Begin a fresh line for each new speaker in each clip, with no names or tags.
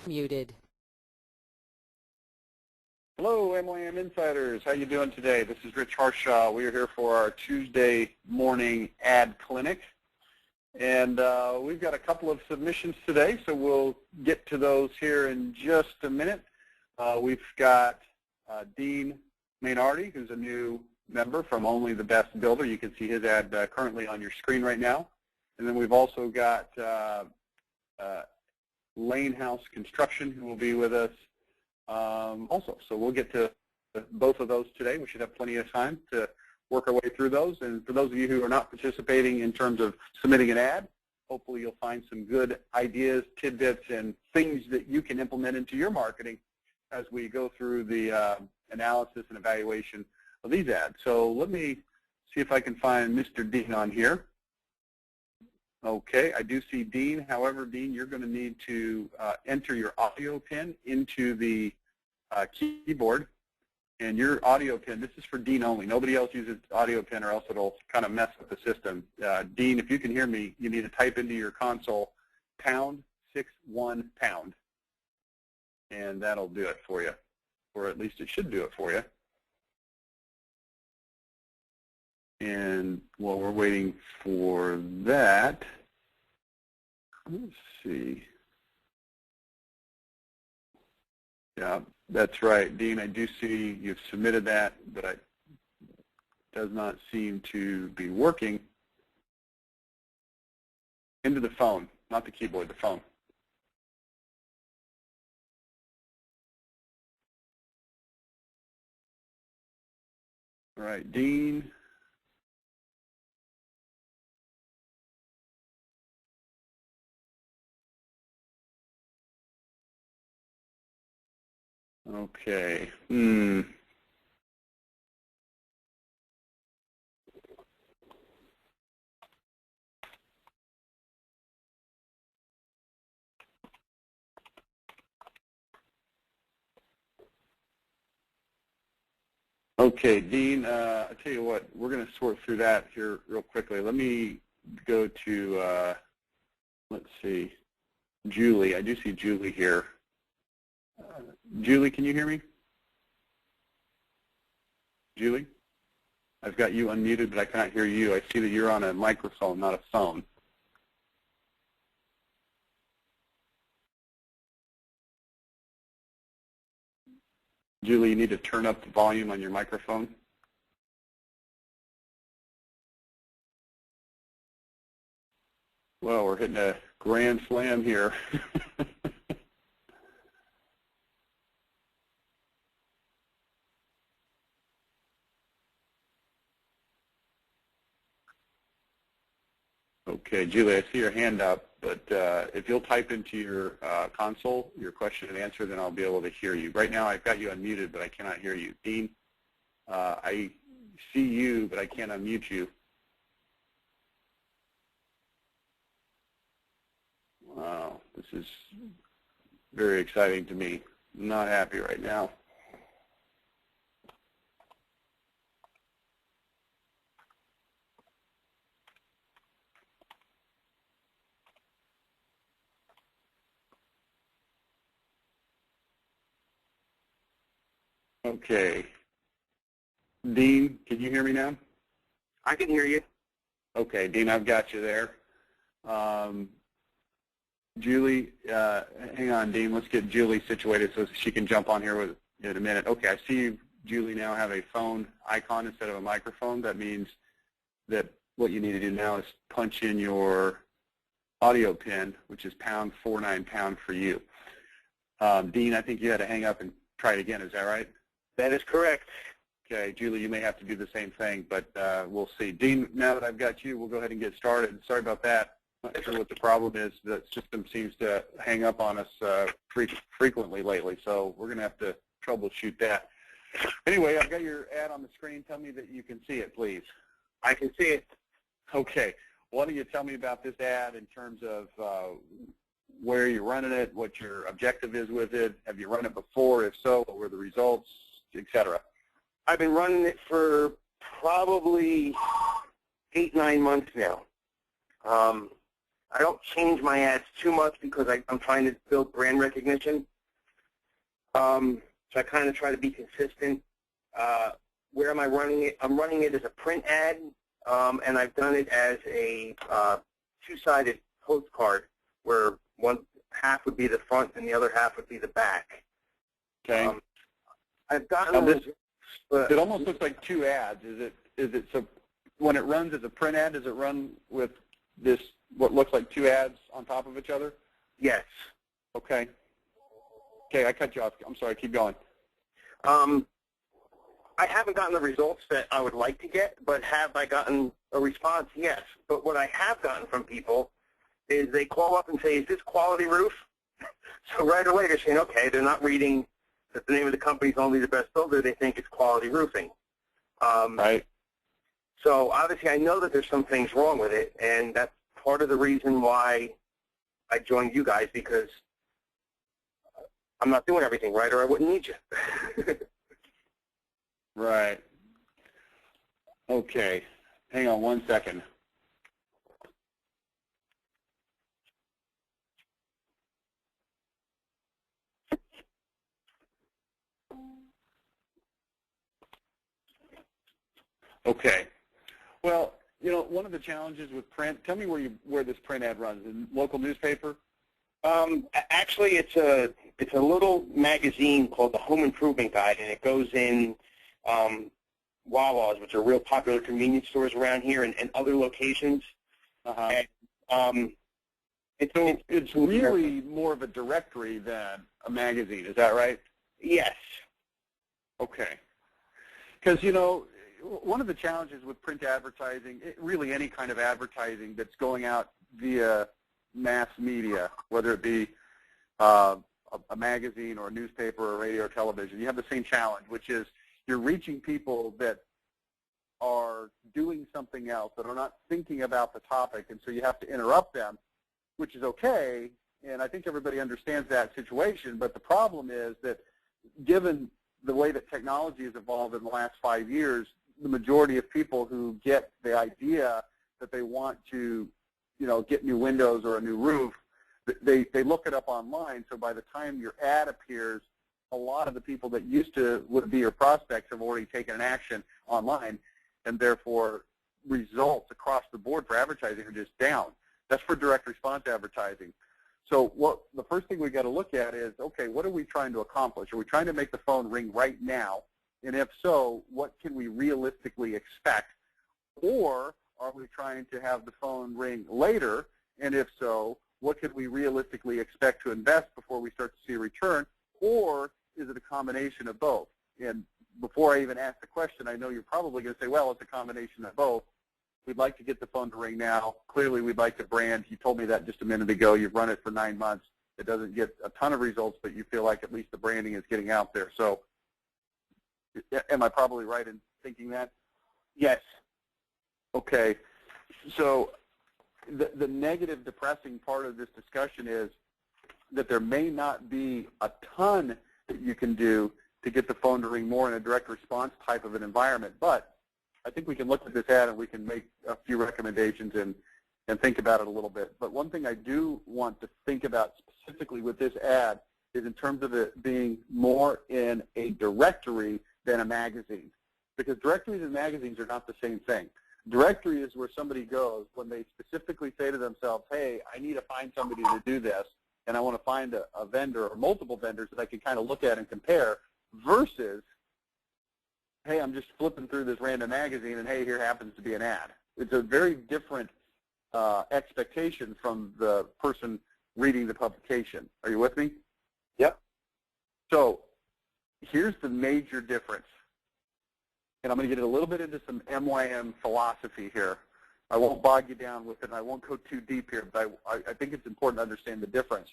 Muted.
Hello, MYM Insiders. How you doing today? This is Rich Harshaw. We are here for our Tuesday morning ad clinic. And we've got a couple of submissions today, so we'll get to those here in just a minute. We've got Dean Mainardi, who's a new member from Only the Best Builder. You can see his ad currently on your screen right now. And then we've also got Lane House Construction, who will be with us also. So we'll get to both of those today. We should have plenty of time to work our way through those. And for those of you who are not participating in terms of submitting an ad, hopefully you'll find some good ideas, tidbits, and things that you can implement into your marketing as we go through the analysis and evaluation of these ads. So let me see if I can find Mr. Dean on here. Okay, I do see Dean. However, Dean, you're going to need to enter your audio pin into the keyboard. And your audio pin, this is for Dean only. Nobody else uses audio pin or else it'll kind of mess with the system. Dean, if you can hear me, you need to type into your console #61#. And that'll do it for you. Or at least it should do it for you. And while we're waiting for that, let's see. Yeah, that's right, Dean. I do see you've submitted that, but it does not seem to be working. Into the phone, not the keyboard, the phone. All right, Dean. Okay. Okay, Dean, I tell you what, we're going to sort through that here real quickly. Let me go to, let's see, Julie. I do see Julie here. Julie, can you hear me? Julie? I've got you unmuted, but I cannot hear you. I see that you're on a microphone, not a phone. Julie, you need to turn up the volume on your microphone. Well, we're hitting a grand slam here. Okay, Julie, I see your hand up, but if you'll type into your console your question and answer, then I'll be able to hear you. Right now, I've got you unmuted, but I cannot hear you. Dean, I see you, but I can't unmute you. Wow, this is very exciting to me. I'm not happy right now. Okay. Dean, can you hear me now?
I can hear you.
Okay, Dean, I've got you there. Julie, hang on, Dean. Let's get Julie situated so she can jump on here in a minute. Okay, I see you, Julie, now have a phone icon instead of a microphone. That means that what you need to do now is punch in your audio pin, which is #49# for you. Dean, I think you had to hang up and try it again. Is that right?
That is correct.
Okay, Julie, you may have to do the same thing, but we'll see. Dean, now that I've got you, we'll go ahead and get started. Sorry about that. I'm not sure what the problem is. The system seems to hang up on us frequently lately, so we're going to have to troubleshoot that. Anyway, I've got your ad on the screen. Tell me that you can see it, please.
I can see it.
Okay. Why don't you tell me about this ad in terms of where you're running it, what your objective is with it, have you run it before, if so, what were the results, etc.
I've been running it for probably 8-9 months now. I don't change my ads too much because I'm trying to build brand recognition. So I kind of try to be consistent. Where am I running it? I'm running it as a print ad, and I've done it as a two-sided postcard where one half would be the front and the other half would be the back.
Okay.
I've gotten
Now this,
but
it almost looks like two ads. Is it so when it runs as a print ad, does it run with this what looks like two ads on top of each other?
yes.
Okay. Okay, I cut you off. I'm sorry. Keep going.
I haven't gotten the results that I would like to get, but have I gotten a response? Yes. But what I have gotten from people is they call up and say, is this Quality Roof? So right away they're saying, okay, they're not reading that the name of the company is Only the Best Builder. They think it's Quality Roofing.
Right.
So obviously I know that there's some things wrong with it, and that's part of the reason why I joined you guys, because I'm not doing everything right or I wouldn't need you.
Right. Okay. Hang on one second. Okay. Well, you know, one of the challenges with print, tell me where this print ad runs, in local newspaper?
Actually, it's a little magazine called the Home Improvement Guide, and it goes in Wawa's, which are real popular convenience stores around here, and other locations.
Uh-huh.
And,
It's really more of a directory than a magazine. Is that right?
yes.
Okay. Because, you know, one of the challenges with print advertising, really any kind of advertising that's going out via mass media, whether it be a magazine or a newspaper or radio or television, you have the same challenge, which is you're reaching people that are doing something else, that are not thinking about the topic, and so you have to interrupt them, which is okay, and I think everybody understands that situation, but the problem is that given the way that technology has evolved in the last 5 years, the majority of people who get the idea that they want to, you know, get new windows or a new roof, they look it up online, so by the time your ad appears, a lot of the people that would be your prospects have already taken an action online, and therefore results across the board for advertising are just down. That's for direct response advertising. So the first thing we got to look at is, okay, what are we trying to accomplish? Are we trying to make the phone ring right now? And if so, what can we realistically expect? Or are we trying to have the phone ring later? And if so, what could we realistically expect to invest before we start to see a return? Or is it a combination of both? And before I even ask the question, I know you're probably going to say, well, it's a combination of both. We'd like to get the phone to ring now. Clearly, we'd like to brand. You told me that just a minute ago. You've run it for 9 months. It doesn't get a ton of results, but you feel like at least the branding is getting out there. So am I probably right in thinking that?
Yes.
Okay. So the negative, depressing part of this discussion is that there may not be a ton that you can do to get the phone to ring more in a direct response type of an environment, but I think we can look at this ad and we can make a few recommendations and think about it a little bit. But one thing I do want to think about specifically with this ad is in terms of it being more in a directory than a magazine, because directories and magazines are not the same thing. Directory is where somebody goes when they specifically say to themselves, hey, I need to find somebody to do this, and I want to find a vendor or multiple vendors that I can kind of look at and compare, versus, hey, I'm just flipping through this random magazine, and hey, here happens to be an ad. It's a very different expectation from the person reading the publication. Are you with me?
Yep.
So here's the major difference. And I'm going to get a little bit into some MYM philosophy here. I won't bog you down with it, and I won't go too deep here, but I think it's important to understand the difference.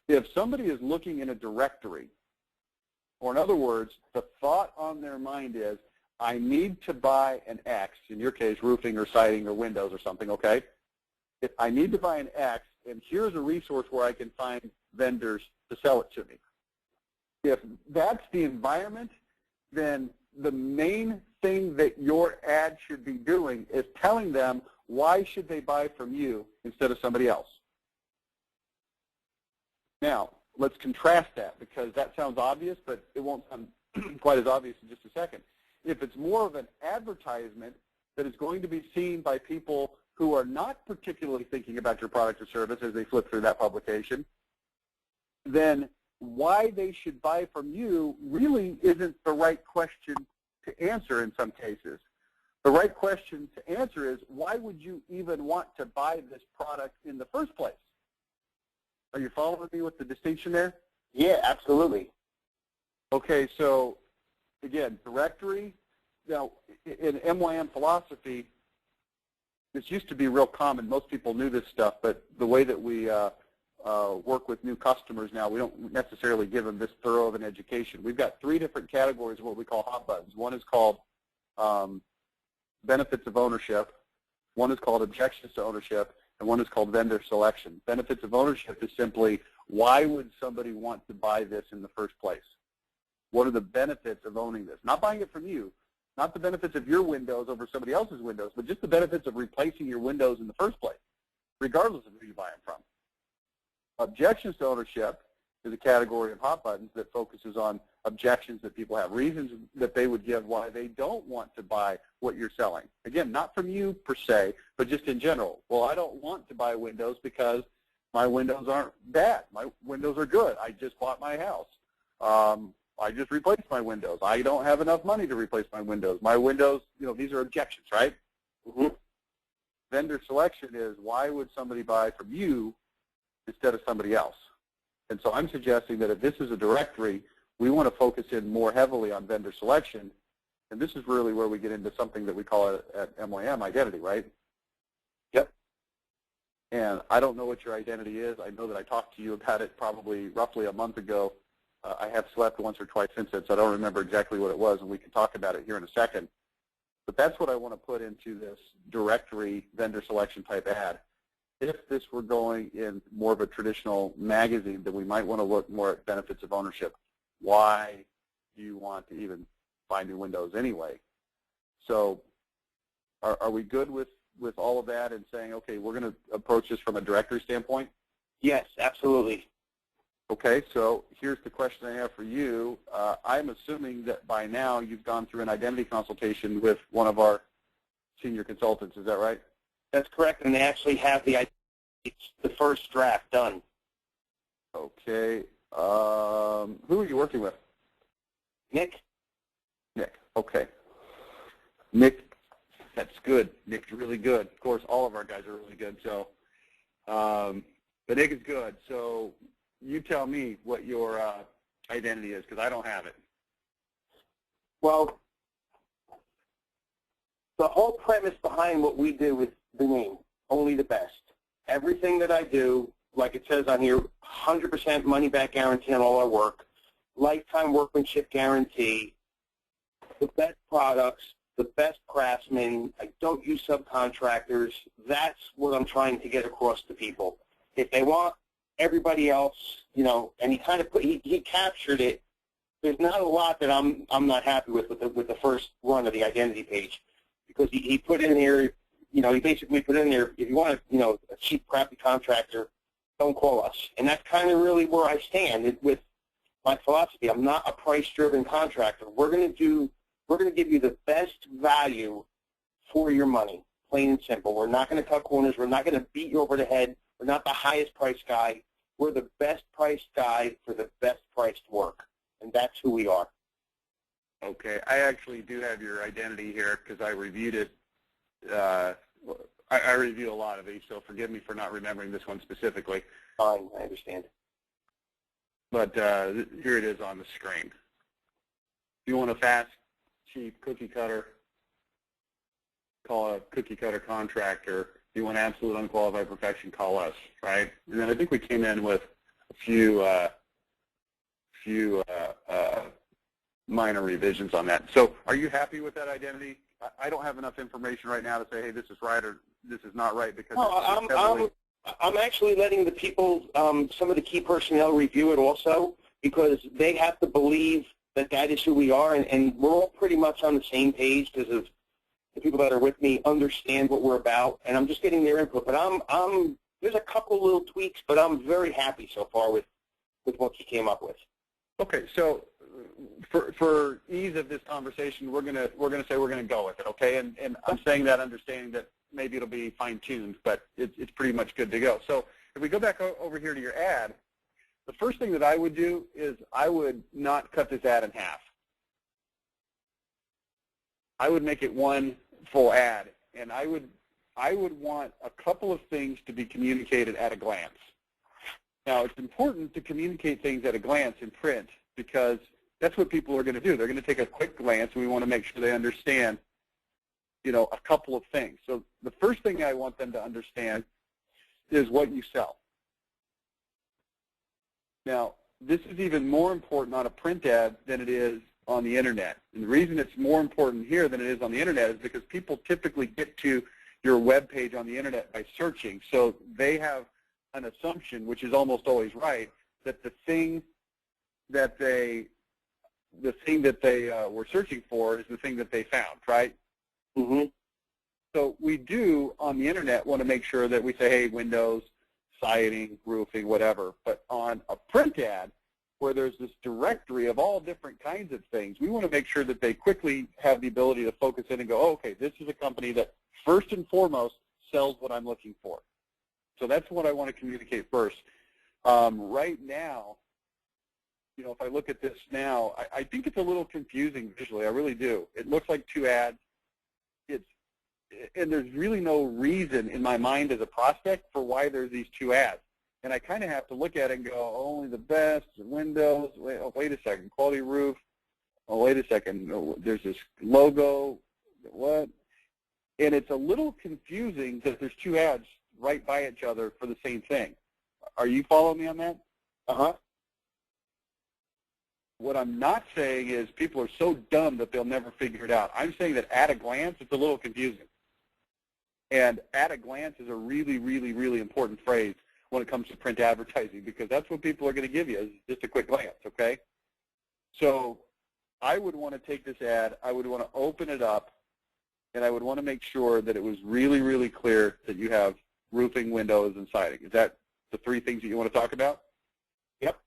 If somebody is looking in a directory, or in other words, the thought on their mind is, I need to buy an X, in your case, roofing or siding or windows or something, okay? If I need to buy an X, and here's a resource where I can find vendors to sell it to me. If that's the environment, then the main thing that your ad should be doing is telling them why should they buy from you instead of somebody else? Now, let's contrast that, because that sounds obvious, but it won't sound quite as obvious in just a second. If it's more of an advertisement that is going to be seen by people who are not particularly thinking about your product or service as they flip through that publication, then why they should buy from you really isn't the right question to answer in some cases. The right question to answer is, why would you even want to buy this product in the first place? Are you following me with the distinction there?
Yeah, absolutely.
Okay, so again, directory. Now, in MYM philosophy, this used to be real common. Most people knew this stuff, but the way that we work with new customers now, we don't necessarily give them this thorough of an education. We've got 3 different categories of what we call hot buttons. One is called benefits of ownership, one is called objections to ownership, and one is called vendor selection. Benefits of ownership is simply, why would somebody want to buy this in the first place? What are the benefits of owning this? Not buying it from you, not the benefits of your Windows over somebody else's Windows, but just the benefits of replacing your Windows in the first place, regardless of who you buy them from. Objections to ownership is a category of hot buttons that focuses on objections that people have, reasons that they would give why they don't want to buy what you're selling. Again, not from you per se, but just in general. Well, I don't want to buy Windows because my Windows aren't bad. My Windows are good. I just bought my house. I just replaced my Windows. I don't have enough money to replace my Windows. My Windows, these are objections, right?
Mm-hmm.
Vendor selection is, why would somebody buy from you instead of somebody else? And so I'm suggesting that if this is a directory, we want to focus in more heavily on vendor selection. And this is really where we get into something that we call it at MYM identity, right?
Yep.
And I don't know what your identity is. I know that I talked to you about it probably roughly a month ago. I have slept once or twice since then, so I don't remember exactly what it was, and we can talk about it here in a second. But that's what I want to put into this directory vendor selection type ad. If this were going in more of a traditional magazine, then we might want to look more at benefits of ownership. Why do you want to even buy new Windows anyway? So are we good with all of that and saying, okay, we're going to approach this from a directory standpoint?
Yes, absolutely.
Okay, so here's the question I have for you. I'm assuming that by now you've gone through an identity consultation with one of our senior consultants. Is that right?
That's correct, and they actually have the first draft done.
Okay. Who are you working with?
Nick?
Nick. Okay. Nick, that's good. Nick's really good. Of course, all of our guys are really good. So, but Nick is good. So you tell me what your identity is, because I don't have it.
Well, the whole premise behind what we do is the name, only the best. Everything that I do, like it says on here, 100% money-back guarantee on all our work, lifetime workmanship guarantee, the best products, the best craftsmen. I don't use subcontractors. That's what I'm trying to get across to people. If they want everybody else, and he kind of he captured it. There's not a lot that I'm not happy with the first run of the identity page, because he put in here, he basically put in there, if you want a cheap, crappy contractor, don't call us. And that's kind of really where I stand with my philosophy. I'm not a price-driven contractor. We're going to give you the best value for your money, plain and simple. We're not going to cut corners. We're not going to beat you over the head. We're not the highest price guy. We're the best priced guy for the best priced work, and that's who we are.
Okay, I actually do have your identity here because I reviewed it. I review a lot of these, so forgive me for not remembering this one specifically.
Fine, I understand.
But here it is on the screen. If you want a fast, cheap cookie cutter, call a cookie cutter contractor. If you want absolute unqualified perfection, call us, right? And then I think we came in with a few minor revisions on that. So are you happy with that identity? I don't have enough information right now to say, hey, this is right or this is not right, because
I'm actually letting the people, some of the key personnel, review it also, because they have to believe that that is who we are, and we're all pretty much on the same page because of the people that are with me understand what we're about, and I'm just getting their input. But there's a couple little tweaks, but I'm very happy so far with what you came up with.
Okay, so for ease of this conversation, we're gonna say we're gonna go with it, okay? And I'm saying that understanding that maybe it'll be fine-tuned, but it's pretty much good to go. So if we go back over here to your ad, the first thing that I would do is I would not cut this ad in half. I would make it one full ad, and I would want a couple of things to be communicated at a glance. Now, it's important to communicate things at a glance in print because that's what people are going to do. They're going to take a quick glance, and we want to make sure they understand, you know, a couple of things. So the first thing I want them to understand is what you sell. Now, this is even more important on a print ad than it is on the Internet. And the reason it's more important here than it is on the Internet is because people typically get to your web page on the Internet by searching. So they have an assumption, which is almost always right, that the thing that they were searching for is the thing that they found, right?
Mm-hmm.
So we do on the Internet want to make sure that we say, hey, windows, siding, roofing, whatever. But on a print ad, where there's this directory of all different kinds of things, we want to make sure that they quickly have the ability to focus in and go, oh, okay, this is a company that first and foremost sells what I'm looking for. So that's what I want to communicate first. Right now, you know, if I look at this now, I think it's a little confusing visually. I really do. It looks like two ads. And there's really no reason in my mind as a prospect for why there's these two ads. And I kind of have to look at it and go, only the best, windows, wait a second, quality roof, oh, wait a second, there's this logo, what? And it's a little confusing because there's two ads right by each other for the same thing. Are you following me on that?
Uh-huh.
What I'm not saying is people are so dumb that they'll never figure it out. I'm saying that at a glance, it's a little confusing. And at a glance is a really, really, really important phrase when it comes to print advertising because that's what people are going to give you is just a quick glance, okay? So I would want to take this ad, I would want to open it up, and I would want to make sure that it was really, really clear that you have roofing, windows, and siding. Is that the three things that you want to talk about?
Yep.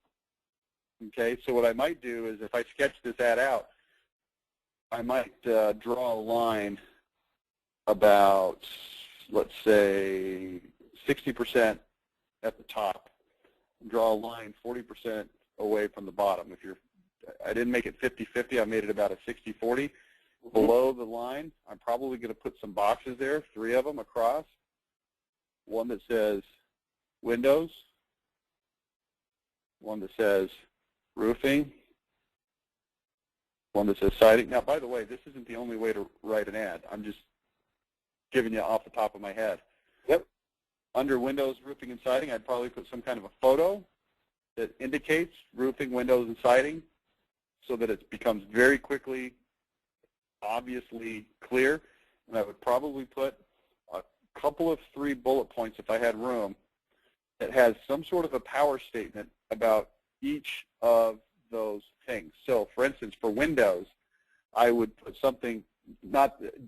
Okay, so what I might do is if I sketch this ad out, I might draw a line about, let's say, 60% at the top. Draw a line 40% away from the bottom. I didn't make it 50-50. I made it about a 60-40. Mm-hmm. Below the line, I'm probably going to put some boxes there, 3 of them across. One that says windows, one that says roofing, one that says siding. Now, by the way, this isn't the only way to write an ad. I'm just giving you off the top of my head.
Yep.
Under windows, roofing, and siding, I'd probably put some kind of a photo that indicates roofing, windows, and siding so that it becomes very quickly, obviously clear. And I would probably put a couple of 3 bullet points, if I had room, that has some sort of a power statement about each of those things. So, for instance, for windows, I would put something,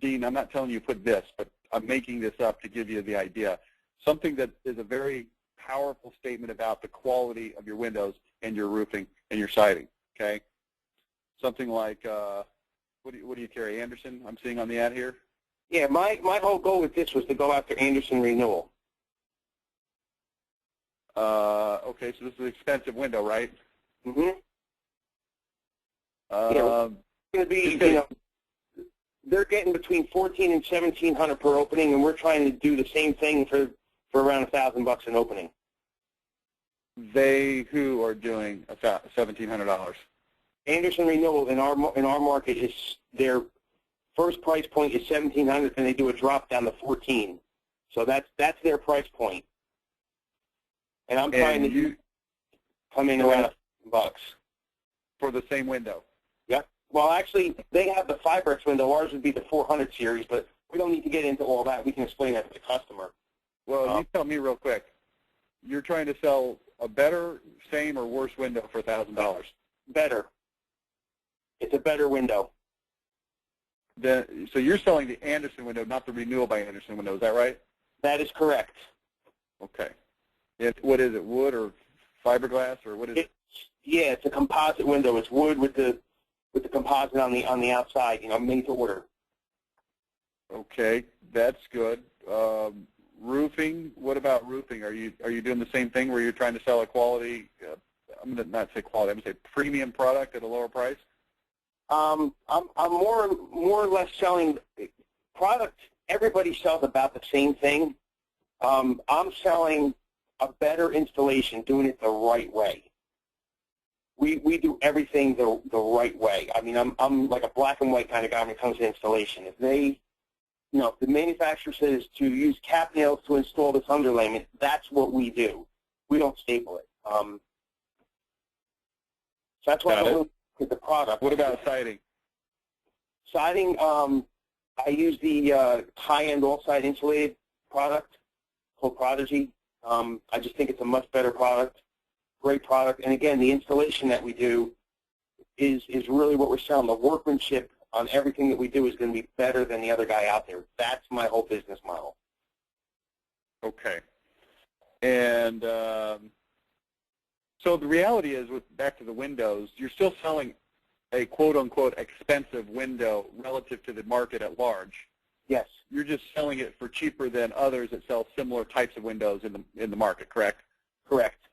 Dean, I'm not telling you put this, but I'm making this up to give you the idea. Something that is a very powerful statement about the quality of your windows and your roofing and your siding, okay? Something like, what do you carry, Anderson, I'm seeing on the ad here?
Yeah, my whole goal with this was to go after Anderson Renewal.
Okay, so this is an expensive window, right?
Mm-hmm. Yeah, it's going to be, you know, they're getting between $1,400 and $1,700 per opening, and we're trying to do the same thing for around $1,000 an opening.
They who are doing $1,700?
Anderson Renewal in our market is their first price point is $1,700, and they do a drop down to $1,400. So that's their price point. And I'm trying to come in around $1,000
for the same window.
Yep. Well, actually, they have the Fibrex window. Ours would be the 400 series, but we don't need to get into all that. We can explain that to the customer.
Well, you tell me real quick. You're trying to sell a better, same, or worse window for $1,000.
Better. It's a better window.
So you're selling the Andersen window, not the Renewal by Andersen window. Is that right?
That is correct.
Okay. What is it? Wood or fiberglass or what is it?
Yeah, it's a composite window. It's wood with the composite on the outside. Made to order.
Okay, that's good. Roofing. What about roofing? Are you doing the same thing where you're trying to sell a quality? I'm going to not say quality. I'm going to say premium product at a lower price. I'm
more or less selling product. Everybody sells about the same thing. I'm selling a better installation, doing it the right way. We do everything the right way. I mean, I'm like a black and white kind of guy when it comes to installation. If the manufacturer says to use cap nails to install this underlayment, that's what we do. We don't staple it. So that's why I don't look at the product.
What about siding?
Siding, I use the high-end all-side insulated product called Prodigy. I just think it's a much better product, great product. And again, the installation that we do is really what we're selling. The workmanship on everything that we do is going to be better than the other guy out there. That's my whole business model.
Okay. And so the reality is, back to the windows, you're still selling a quote-unquote expensive window relative to the market at large.
Yes.
You're just selling it for cheaper than others that sell similar types of windows in the market, correct?
Correct.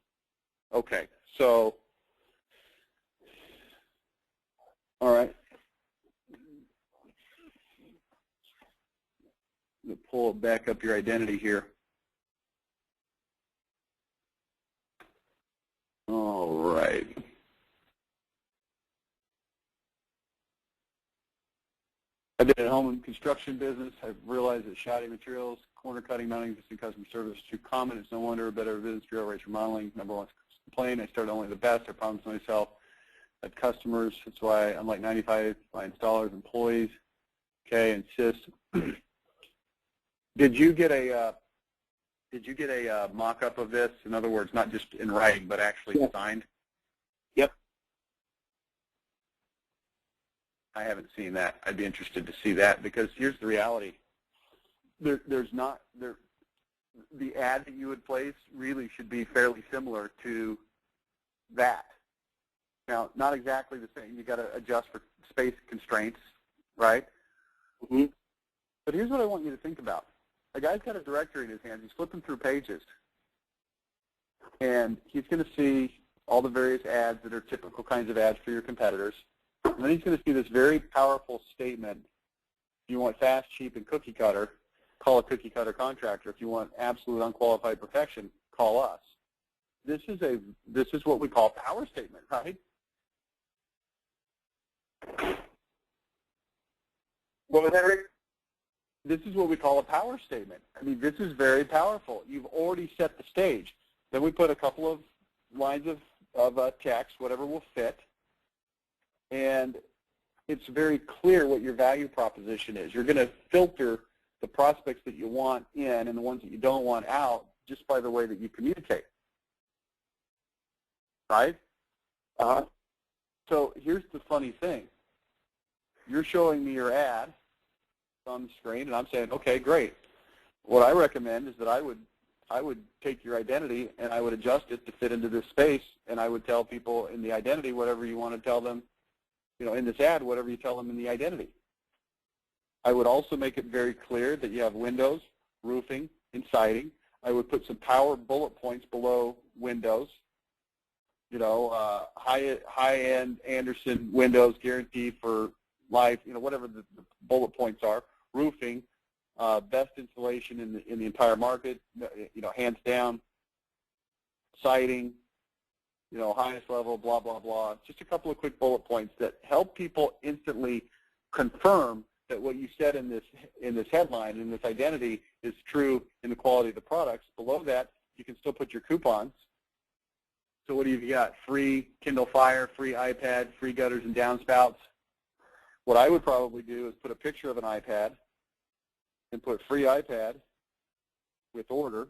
Okay. So, all right. Let me pull back up your identity here. All right. I did a home and construction business. I realized that shoddy materials, corner cutting, mounting existing customer service is too common. It's no wonder a better business bureau rates remodeling. Number one complaint. I started only the best. I promised myself that customers. That's why, unlike 95, my installers, employees, okay, insist. Did you get a mock-up of this? In other words, not just in writing, but actually signed?
Yep.
I haven't seen that. I'd be interested to see that because here's the reality. The ad that you would place really should be fairly similar to that. Now, not exactly the same. You got to adjust for space constraints, right?
Mm-hmm.
But here's what I want you to think about. A guy's got a directory in his hands. He's flipping through pages, and he's going to see all the various ads that are typical kinds of ads for your competitors. And then he's going to see this very powerful statement. If you want fast, cheap, and cookie cutter, call a cookie cutter contractor. If you want absolute unqualified perfection, call us. This is what we call a power statement, right?
What was that, Rick?
This is what we call a power statement. I mean, this is very powerful. You've already set the stage. Then we put a couple of lines of text, whatever will fit, and it's very clear what your value proposition is. You're going to filter the prospects that you want in and the ones that you don't want out just by the way that you communicate, right? So here's the funny thing. You're showing me your ad on the screen, and I'm saying, okay, great. What I recommend is that I would take your identity and I would adjust it to fit into this space, and I would tell people in the identity whatever you want to tell them, in this ad, whatever you tell them in the identity. I would also make it very clear that you have windows, roofing, and siding. I would put some power bullet points below windows. High-end Andersen windows guaranteed for life. Whatever the bullet points are. Roofing, best installation in the entire market. Hands down. Siding. Highest level, blah, blah, blah. Just a couple of quick bullet points that help people instantly confirm that what you said in this headline, in this identity, is true in the quality of the products. Below that, you can still put your coupons. So what do you got? Free Kindle Fire, free iPad, free gutters and downspouts. What I would probably do is put a picture of an iPad and put free iPad with order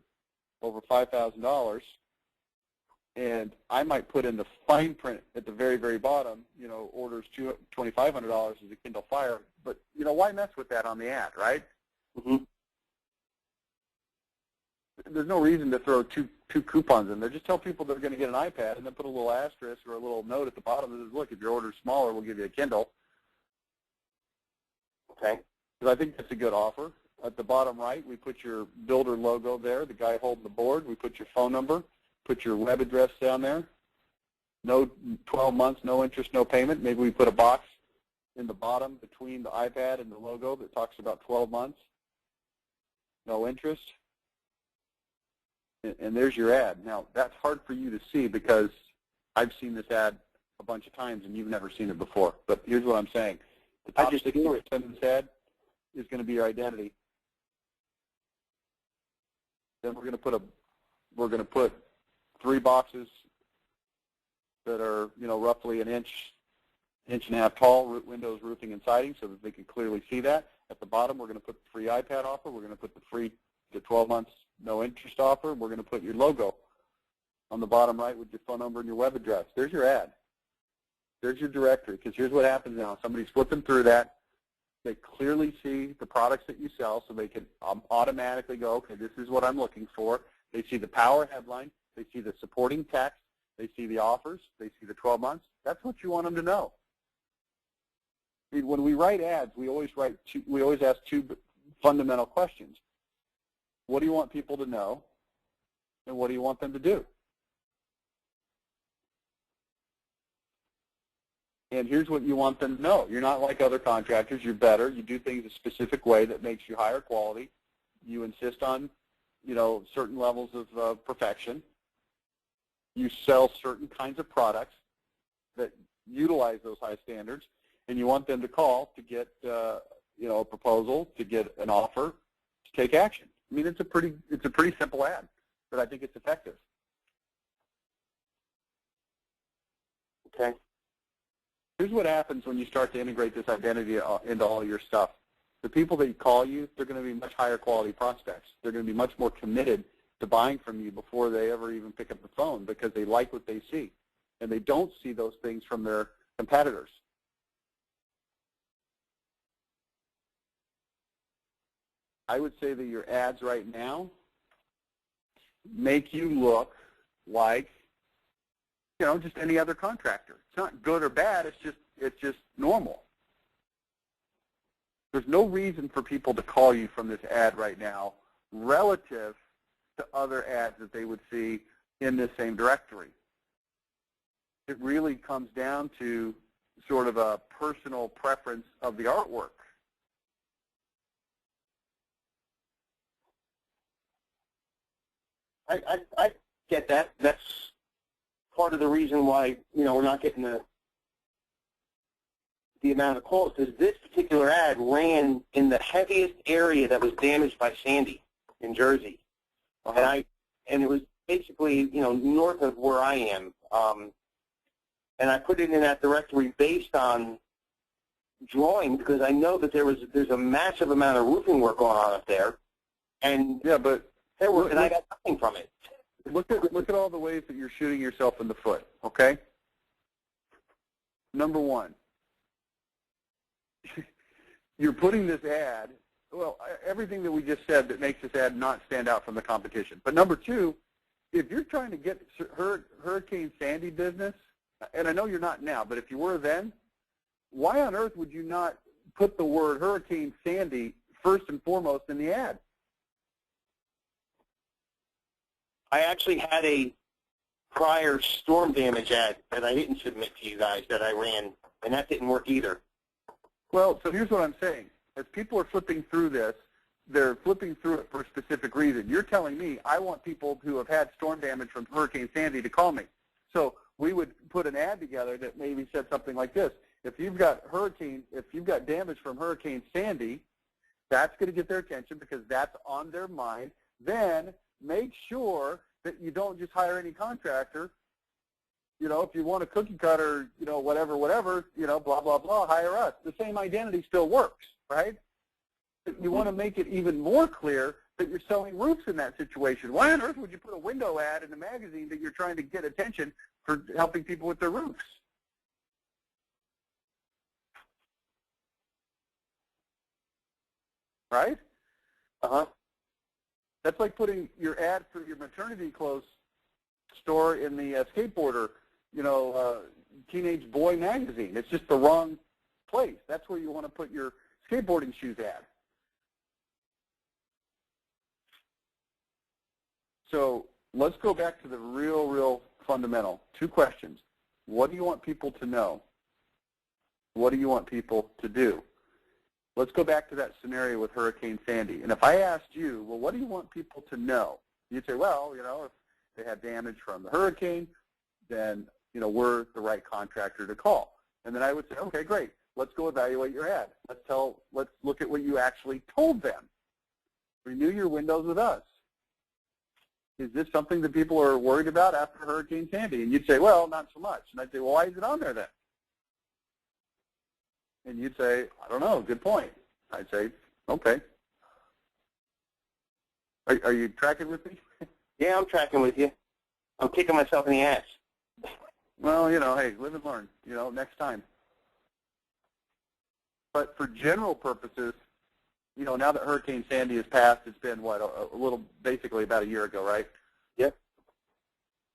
over $5,000. And I might put in the fine print at the very, very bottom, orders $2,500 as a Kindle Fire. But, why mess with that on the ad, right?
Mm-hmm.
There's no reason to throw two coupons in there. Just tell people they're going to get an iPad and then put a little asterisk or a little note at the bottom that says, look, if your order's smaller, we'll give you a Kindle.
Okay.
Because I think that's a good offer. At the bottom right, we put your builder logo there, the guy holding the board. We put your phone number, put your web address down there. No 12 months, no interest, no payment. Maybe we put a box in the bottom between the iPad and the logo that talks about 12 months, no interest. And there's your ad. Now, that's hard for you to see because I've seen this ad a bunch of times and you've never seen it before. But here's what I'm saying. The top 60% of this ad is going to be your identity. Then we're going to put 3 boxes that are, roughly an inch and a half tall, windows, roofing, and siding, so that they can clearly see that. At the bottom, we're going to put the free iPad offer. We're going to put the 12 months no interest offer. We're going to put your logo on the bottom right with your phone number and your web address. There's your ad. There's your directory, because here's what happens now. Somebody's flipping through that. They clearly see the products that you sell, so they can automatically go, okay, this is what I'm looking for. They see the power headline. They see the supporting text. They see the offers. They see the 12 months. That's what you want them to know. I mean, when we write ads, we always ask 2 fundamental questions. What do you want people to know, and what do you want them to do? And here's what you want them to know. You're not like other contractors. You're better. You do things a specific way that makes you higher quality. You insist on, certain levels of perfection. You sell certain kinds of products that utilize those high standards, and you want them to call to get, a proposal, to get an offer, to take action. I mean, it's a pretty simple ad, but I think it's effective.
Okay.
Here's what happens when you start to integrate this identity into all your stuff. The people that call you, they're going to be much higher quality prospects. They're going to be much more committed to buying from you before they ever even pick up the phone, because they like what they see, and they don't see those things from their competitors. I would say that your ads right now make you look like, just any other contractor. It's not good or bad. It's just normal. There's no reason for people to call you from this ad right now relative to other ads that they would see in this same directory. It really comes down to sort of a personal preference of the artwork.
I get that. That's part of the reason why, we're not getting the amount of calls, because this particular ad ran in the heaviest area that was damaged by Sandy in Jersey. And it was basically, north of where I am. And I put it in that directory based on drawing, because I know that there's a massive amount of roofing work going on up there. And
yeah, but
and I got nothing from it.
Look at all the ways that you're shooting yourself in the foot, okay? Number one, you're putting this ad, well, everything that we just said that makes this ad not stand out from the competition. But number two, if you're trying to get Hurricane Sandy business, and I know you're not now, but if you were then, why on earth would you not put the word Hurricane Sandy first and foremost in the ad?
I actually had a prior storm damage ad that I didn't submit to you guys that I ran, and that didn't work either.
Well, so here's what I'm saying. As people are flipping through this, they're flipping through it for a specific reason. You're telling me I want people who have had storm damage from Hurricane Sandy to call me. So we would put an ad together that maybe said something like this. If you've got damage from Hurricane Sandy, that's going to get their attention because that's on their mind. Then make sure that you don't just hire any contractor. If you want a cookie cutter, whatever, blah, blah, blah, hire us. The same identity still works, right? But you want to make it even more clear that you're selling roofs in that situation. Why on earth would you put a window ad in the magazine that you're trying to get attention for helping people with their roofs? Right?
Uh-huh.
That's like putting your ad for your maternity clothes store in the skateboarder, teenage boy magazine. It's just the wrong place. That's where you want to put your skateboarding shoes ad. So let's go back to the real fundamental. 2 questions. What do you want people to know? What do you want people to do? Let's go back to that scenario with Hurricane Sandy. And if I asked you, well, what do you want people to know? You'd say, well, if they have damage from the hurricane, then, we're the right contractor to call. And then I would say, okay, great. Let's go evaluate your ad. Let's look at what you actually told them. Renew your windows with us. Is this something that people are worried about after Hurricane Sandy? And you'd say, well, not so much. And I'd say, well, why is it on there then? And you'd say, I don't know, good point. I'd say, okay. Are you tracking with me?
Yeah, I'm tracking with you. I'm kicking myself in the ass.
Well, hey, live and learn, next time. But for general purposes, now that Hurricane Sandy has passed, it's been, basically about a year ago, right?
Yep.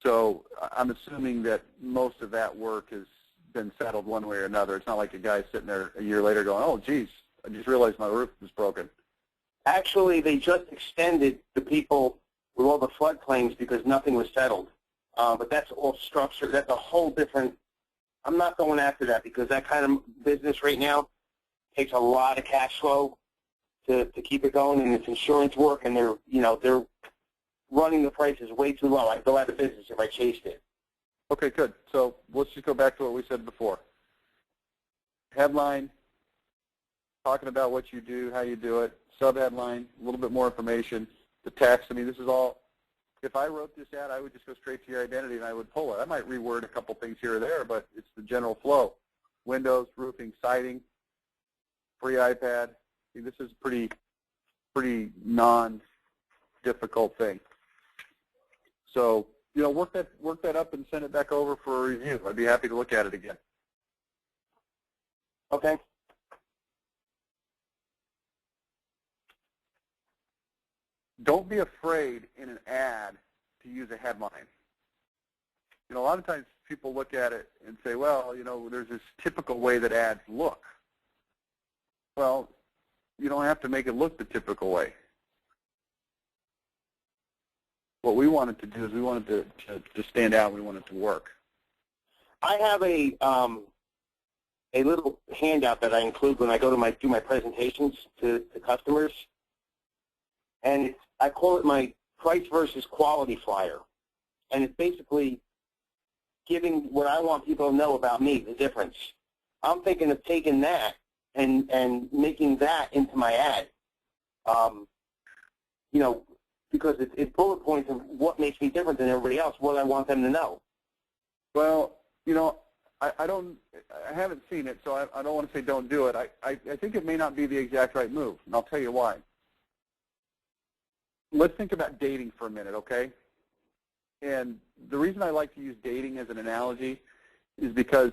So I'm assuming that most of that work has been settled one way or another. It's not like a guy sitting there a year later going, oh, geez, I just realized my roof was broken.
Actually, they just extended the people with all the flood claims because nothing was settled. But that's all structured. That's a whole different – I'm not going after that because that kind of business right now takes a lot of cash flow to keep it going, and it's insurance work, and they're running the prices way too low. I'd go out of business if I chased it.
Okay, good. So let's just go back to what we said before. Headline, talking about what you do, how you do it. Subheadline, a little bit more information. The text, this is all. If I wrote this ad, I would just go straight to your identity and I would pull it. I might reword a couple things here or there, but it's the general flow. Windows, roofing, siding, free iPad. This is pretty non-difficult thing. So, work that up and send it back over for a review. I'd be happy to look at it again.
Okay.
Don't be afraid in an ad to use a headline. A lot of times people look at it and say, well, there's this typical way that ads look. Well, you don't have to make it look the typical way. What we wanted to do is we wanted to stand out. We wanted to work.
I have a little handout that I include when I go to do my presentations to customers, and I call it my price versus quality flyer, and it's basically giving what I want people to know about me, the difference. I'm thinking of taking that and making that into my ad, because it's bullet points of what makes me different than everybody else, what I want them to know.
Well, I haven't seen it, so I don't want to say don't do it. I think it may not be the exact right move, and I'll tell you why. Let's think about dating for a minute, okay? And the reason I like to use dating as an analogy is because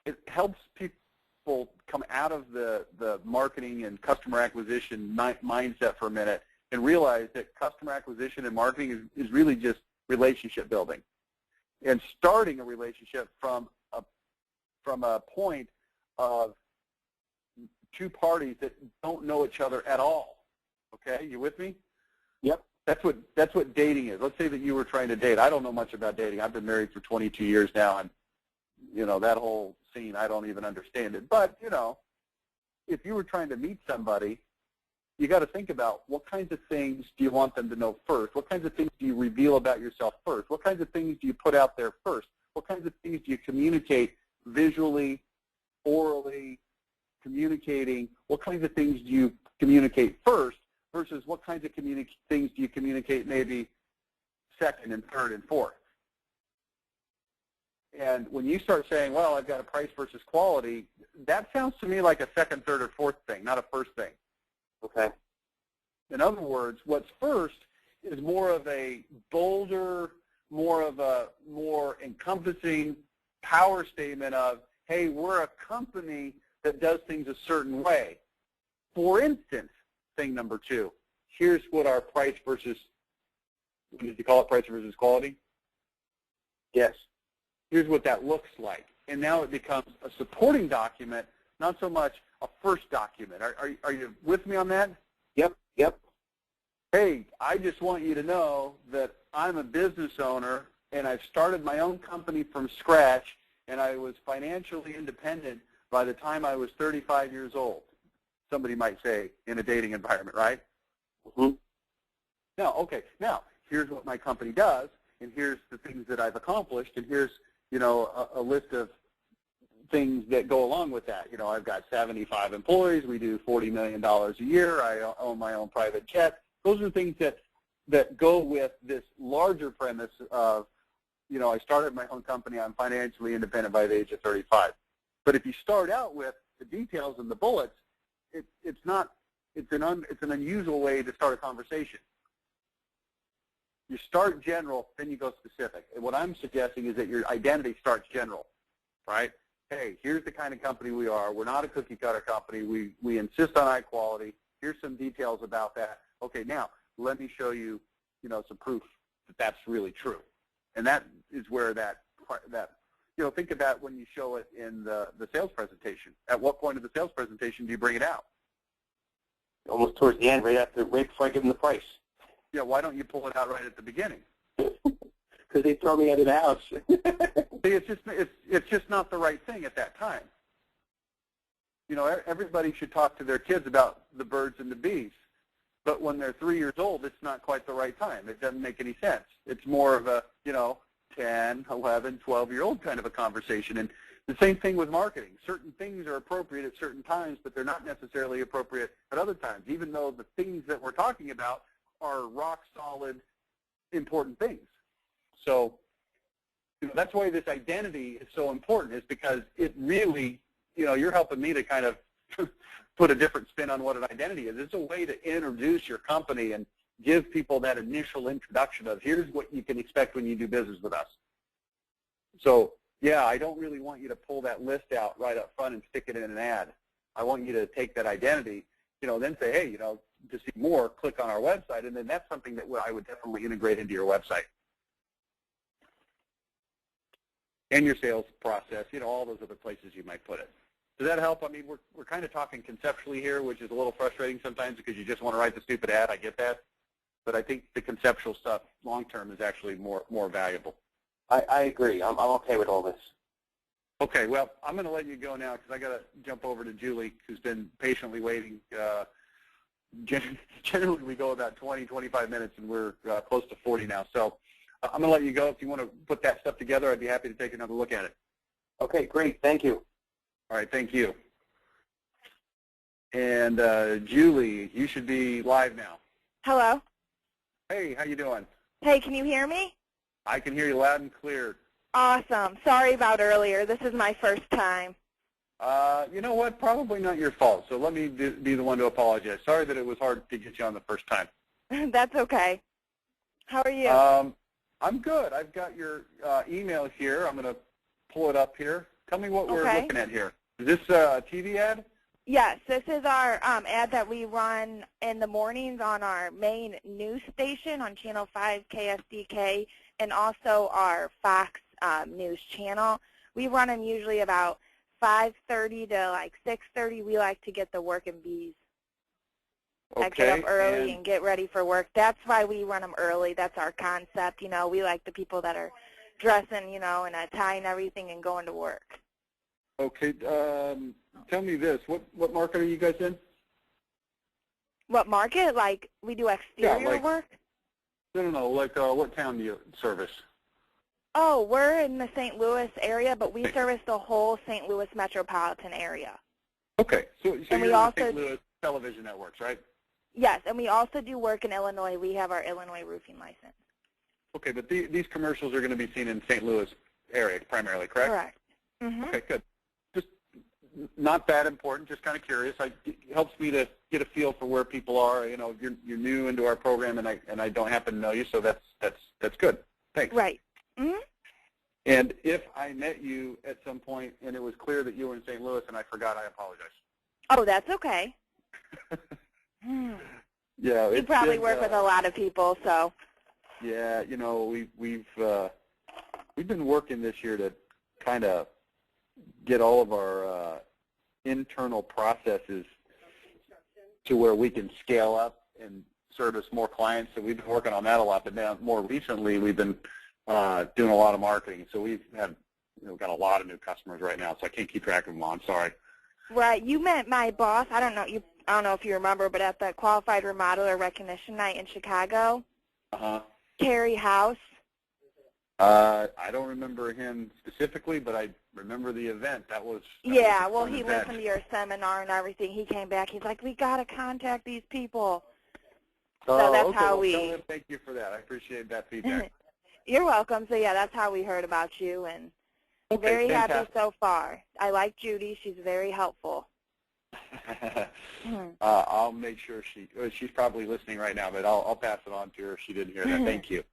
it helps people come out of the marketing and customer acquisition mindset for a minute and realize that customer acquisition and marketing is really just relationship building and starting a relationship from a point of 2 parties that don't know each other at all. Okay, you with me?
Yep.
That's what dating is. Let's say that you were trying to date. I don't know much about dating. I've been married for 22 years now, and that whole scene, I don't even understand it. But if you were trying to meet somebody, you got to think about what kinds of things do you want them to know first? What kinds of things do you reveal about yourself first? What kinds of things do you put out there first? What kinds of things do you communicate visually, orally, communicating? What kinds of things do you communicate first versus what kinds of things do you communicate maybe second and third and fourth? And when you start saying, well, I've got a price versus quality, that sounds to me like a second, third, or fourth thing, not a first thing.
Okay.
In other words, what's first is more of a bolder, more encompassing power statement of, hey, we're a company that does things a certain way. For instance, thing number 2, here's what our price versus, did you call it price versus quality?
Yes.
Here's what that looks like. And now it becomes a supporting document, not so much a first document. Are you with me on that?
Yep. Yep.
Hey, I just want you to know that I'm a business owner and I've started my own company from scratch, and I was financially independent by the time I was 35 years old. Somebody might say in a dating environment, right?
Mm-hmm.
Now, here's what my company does, and here's the things that I've accomplished, and here's, you know, a list of things that go along with that. You know, I've got 75 employees. We do $40 million a year. I own my own private jet. Those are things that go with this larger premise of, you know, I started my own company. I'm financially independent by the age of 35. But if you start out with the details and the bullets, it's an unusual way to start a conversation. You start general, then you go specific. And what I'm suggesting is that your identity starts general, right? Hey, here's the kind of company we are. We're not a cookie cutter company. We insist on high quality. Here's some details about that. Okay, now let me show you, you know, some proof that that's really true. And that is where that you know, think about when you show it in the sales presentation. At what point of the sales presentation do you bring it out?
Almost towards the end, right before I give them the price.
Yeah, why don't you pull it out right at the beginning?
Because they throw me out of the house.
See, it's just not the right thing at that time. You know, everybody should talk to their kids about the birds and the bees. But when they're 3 years old, it's not quite the right time. It doesn't make any sense. It's more of a, you know, 10, 11, 12-year-old kind of a conversation. And the same thing with marketing. Certain things are appropriate at certain times, but they're not necessarily appropriate at other times, even though the things that we're talking about are rock-solid, important things. So, you know, that's why this identity is so important, is because it really, you know, you're helping me to kind of put a different spin on what an identity is. It's a way to introduce your company and give people that initial introduction of, here's what you can expect when you do business with us. So, yeah, I don't really want you to pull that list out right up front and stick it in an ad. I want you to take that identity, you know, then say, hey, you know, to see more, click on our website, and then that's something that I would definitely integrate into your website. And your sales process, you know, all those other places you might put it. Does that help? I mean, we're kind of talking conceptually here, which is a little frustrating sometimes because you just want to write the stupid ad. I get that. But I think the conceptual stuff long-term is actually more valuable.
I agree. I'm okay with all this.
Okay, well, I'm going to let you go now because I got to jump over to Julie, who's been patiently waiting. Generally, we go about 20, 25 minutes, and we're close to 40 now. So I'm going to let you go. If you want to put that stuff together, I'd be happy to take another look at it.
Okay, great. Thank you.
All right, thank you. And Julie, you should be live now.
Hello.
Hey, how you doing?
Hey, can you hear me?
I can hear you loud and clear.
Awesome. Sorry about earlier. This is my first time.
You know what? Probably not your fault, so let me be the one to apologize. Sorry that it was hard to get you on the first time.
That's okay. How are you?
I'm good. I've got your email here. I'm going to pull it up here. Tell me what we're looking at here. Is this a TV ad?
Yes, this is our ad that we run in the mornings on our main news station on Channel 5 KSDK and also our Fox News channel. We run them usually about 5:30 to like 6:30. We like to get the working bees.
Okay.
I get up early and get ready for work. That's why we run them early. That's our concept. You know, we like the people that are dressing, you know, in a tie and everything and going to work.
Okay. Tell me this. What market are you guys in?
What market? Like we do exterior work?
No. Like what town do you service?
Oh, we're in the St. Louis area, but we service the whole St. Louis metropolitan area.
Okay. So you're on the St. Louis television networks, right?
Yes, and we also do work in Illinois. We have our Illinois roofing license.
Okay, but these commercials are going to be seen in St. Louis area primarily, correct?
Correct. Mm-hmm.
Okay, good. Just not that important, just kind of curious. It helps me to get a feel for where people are. You know, you're new into our program, and I don't happen to know you, so that's good. Thanks.
Right. Mm-hmm.
And if I met you at some point and it was clear that you were in St. Louis and I forgot, I apologize.
Oh, that's okay.
Yeah,
You probably work with a lot of people, so.
Yeah, you know, we've been working this year to kind of get all of our internal processes to where we can scale up and service more clients. So we've been working on that a lot. But now, more recently, we've been doing a lot of marketing. So we've had, got a lot of new customers right now. So I can't keep track of them all. I'm sorry.
Right. You met my boss. I don't know if you remember, but at the Qualified Remodeler Recognition Night in Chicago. Terry House.
I don't remember him specifically, but I remember the event. That was
yeah, well, he
event.
listened to your seminar and everything. He came back. He's like, we got to contact these people.
So
that's
okay.
how
Well, tell him thank you for that. I appreciate that feedback.
You're welcome. So, yeah, that's how we heard about you, and
okay,
very
fantastic.
happy so far. I like Judy. She's very helpful.
I'll make sure she's probably listening right now, but I'll pass it on to her if she didn't hear that. Thank you.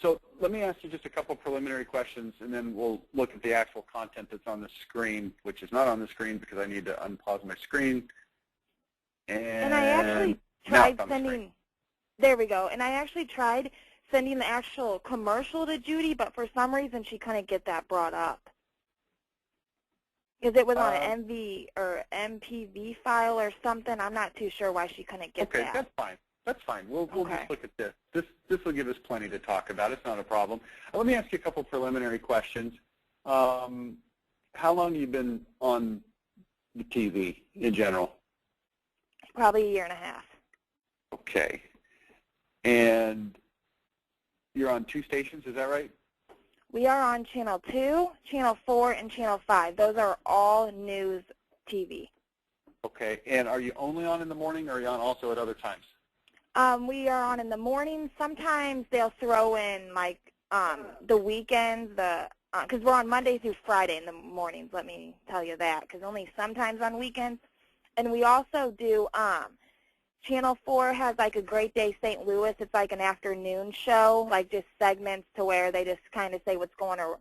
So let me ask you just a couple preliminary questions, and then we'll look at the actual content that's on the screen, which is not on the screen because I need to unpause my screen. And
I actually tried sending, there we go, and I actually tried sending the actual commercial to Judy, but for some reason she couldn't get that brought up. Because it was on an MV or MPV file or something. I'm not too sure why she couldn't get that.
Okay, that's fine. That's fine. We'll just look at this. This will give us plenty to talk about. It's not a problem. Let me ask you a couple preliminary questions. How long have you been on the TV in general?
Probably a year and a half.
Okay. And you're on 2 stations, is that right?
We are on Channel 2, Channel 4, and Channel 5. Those are all news TV.
Okay. And are you only on in the morning, or are you on also at other times?
We are on in the morning. Sometimes they'll throw in, like, the weekends, because we're on Monday through Friday in the mornings, let me tell you that, because only sometimes on weekends. And we also do, Channel 4 has, like, a Great Day St. Louis. It's like an afternoon show, like just segments to where they just kind of say what's going on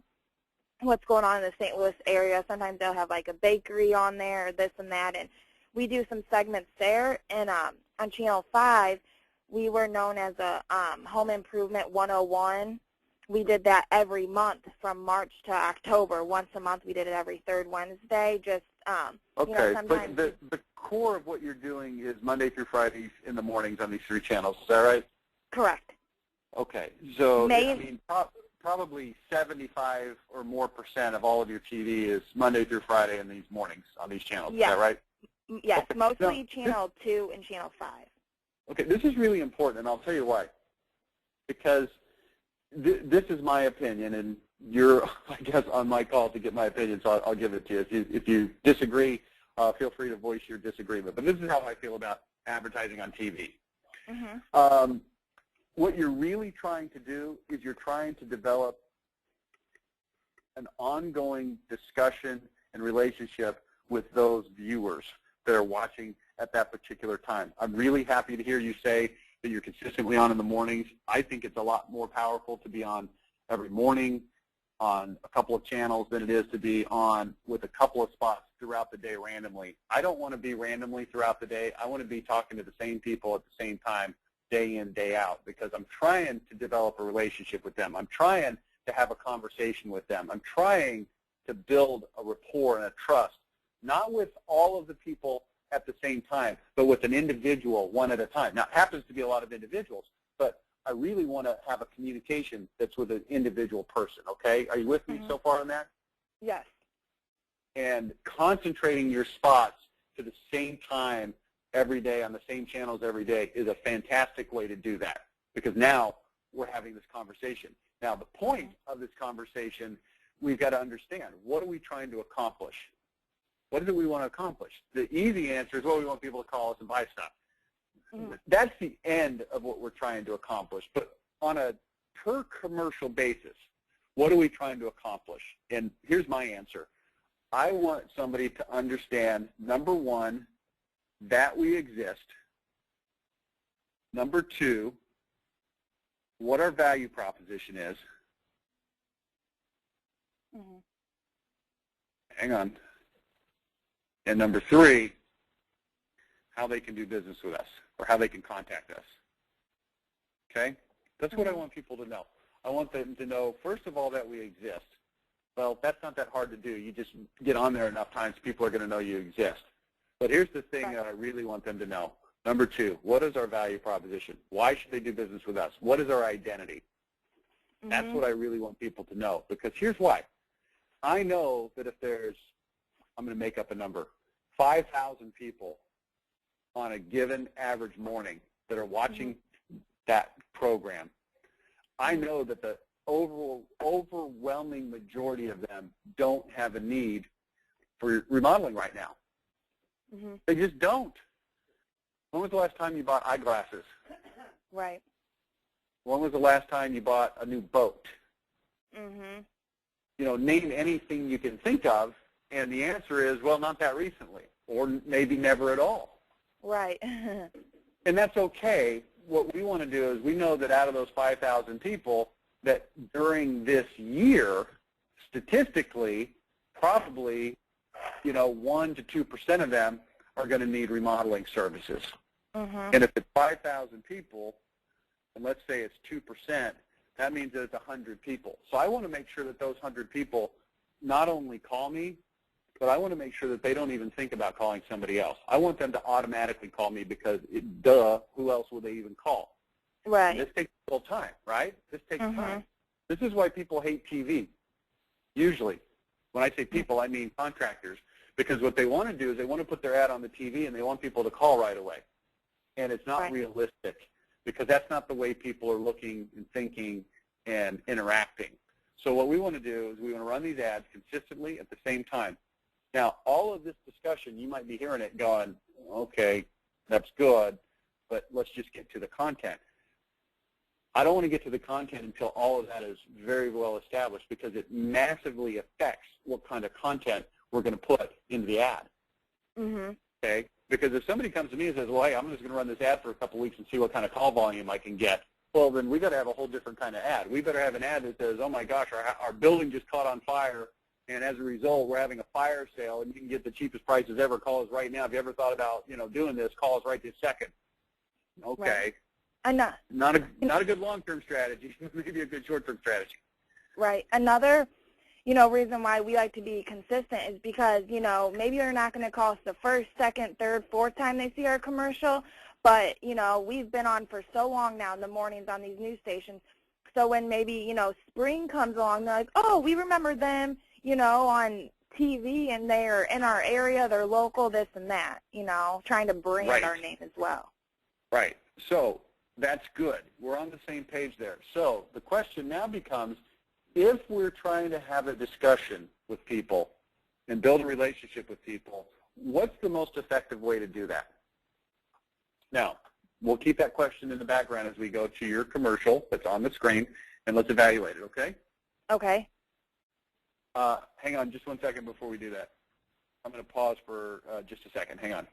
in the St. Louis area. Sometimes they'll have, like, a bakery on there or this and that. And we do some segments there. And on Channel 5, we were known as a Home Improvement 101. We did that every month from March to October. Once a month, we did it every third Wednesday. Just
okay,
sometimes
but the core of what you're doing is Monday through Fridays in the mornings on these 3 channels. Is that right?
Correct.
Okay, so I mean, probably 75 or more % of all of your TV is Monday through Friday in these mornings on these channels.
Yes.
Is that right?
Yes,
okay.
mostly Channel 2 and Channel 5.
Okay, this is really important, and I'll tell you why. Because this is my opinion, and you're, I guess, on my call to get my opinion, so I'll give it to you. If you disagree, feel free to voice your disagreement. But this is how I feel about advertising on TV.
Mm-hmm.
What you're really trying to do is you're trying to develop an ongoing discussion and relationship with those viewers that are watching at that particular time. I'm really happy to hear you say that you're consistently on in the mornings. I think it's a lot more powerful to be on every morning on a couple of channels than it is to be on with a couple of spots throughout the day randomly. I don't want to be randomly throughout the day. I want to be talking to the same people at the same time, day in, day out, because I'm trying to develop a relationship with them. I'm trying to have a conversation with them. I'm trying to build a rapport and a trust, not with all of the people at the same time, but with an individual one at a time. Now, it happens to be a lot of individuals, but I really want to have a communication that's with an individual person, okay? Are you with me so far on that?
Yes.
And concentrating your spots to the same time every day on the same channels every day is a fantastic way to do that, because now we're having this conversation. Now, the point of this conversation, we've got to understand, what are we trying to accomplish? What is it we want to accomplish? The easy answer is, well, we want people to call us and buy stuff. Mm-hmm. That's the end of what we're trying to accomplish. But on a per commercial basis, what are we trying to accomplish? And here's my answer. I want somebody to understand, number one, that we exist. Number two, what our value proposition is.
Mm-hmm.
Hang on. And number three, how they can do business with us or how they can contact us. Okay? That's what I want people to know. I want them to know, first of all, that we exist. Well, that's not that hard to do. You just get on there enough times, people are going to know you exist. But here's the thing that I really want them to know. Number two, what is our value proposition? Why should they do business with us? What is our identity? Mm-hmm. That's what I really want people to know, because here's why. I know that if there's, I'm going to make up a number, 5,000 people on a given average morning that are watching that program, I know that the overwhelming majority of them don't have a need for remodeling right now. Mm-hmm. They just don't. When was the last time you bought eyeglasses?
Right.
When was the last time you bought a new boat?
Mm-hmm.
You know, name anything you can think of, and the answer is, well, not that recently, or maybe never at all.
Right.
And that's okay. What we want to do is we know that out of those 5,000 people, that during this year, statistically, probably, 1 to 2% of them are going to need remodeling services. Mm-hmm. And if it's 5,000 people, and let's say it's 2%, that means that it's 100 people. So I want to make sure that those 100 people not only call me, but I want to make sure that they don't even think about calling somebody else. I want them to automatically call me because, who else would they even call?
Right.
And this takes a little time, right? This takes time. This is why people hate TV, usually. When I say people, I mean contractors, because what they want to do is they want to put their ad on the TV and they want people to call right away. And it's not realistic, because that's not the way people are looking and thinking and interacting. So what we want to do is we want to run these ads consistently at the same time. Now, all of this discussion, you might be hearing it going, okay, that's good, but let's just get to the content. I don't want to get to the content until all of that is very well established, because it massively affects what kind of content we're going to put into the ad. Mm-hmm. Okay? Because if somebody comes to me and says, well, hey, I'm just going to run this ad for a couple weeks and see what kind of call volume I can get, well, then we got to have a whole different kind of ad. We better have an ad that says, oh, my gosh, our building just caught on fire, and as a result, we're having a fire sale, and you can get the cheapest prices ever. Call us right now. If you ever thought about, doing this, call us right this second. Okay.
Right.
Not a good long-term strategy. Maybe a good short-term strategy.
Right. Another, reason why we like to be consistent is because, maybe they're not going to call us the first, second, third, fourth time they see our commercial, but, we've been on for so long now in the mornings on these news stations. So when maybe, spring comes along, they're like, oh, we remember them, on TV, and they're in our area, they're local, this and that, trying to brand our name as well.
Right. So that's good. We're on the same page there. So the question now becomes, if we're trying to have a discussion with people and build a relationship with people, what's the most effective way to do that? Now, we'll keep that question in the background as we go to your commercial that's on the screen, and let's evaluate it, okay?
Okay.
Hang on just 1 second before we do that. I'm going to pause for just a second. Hang on.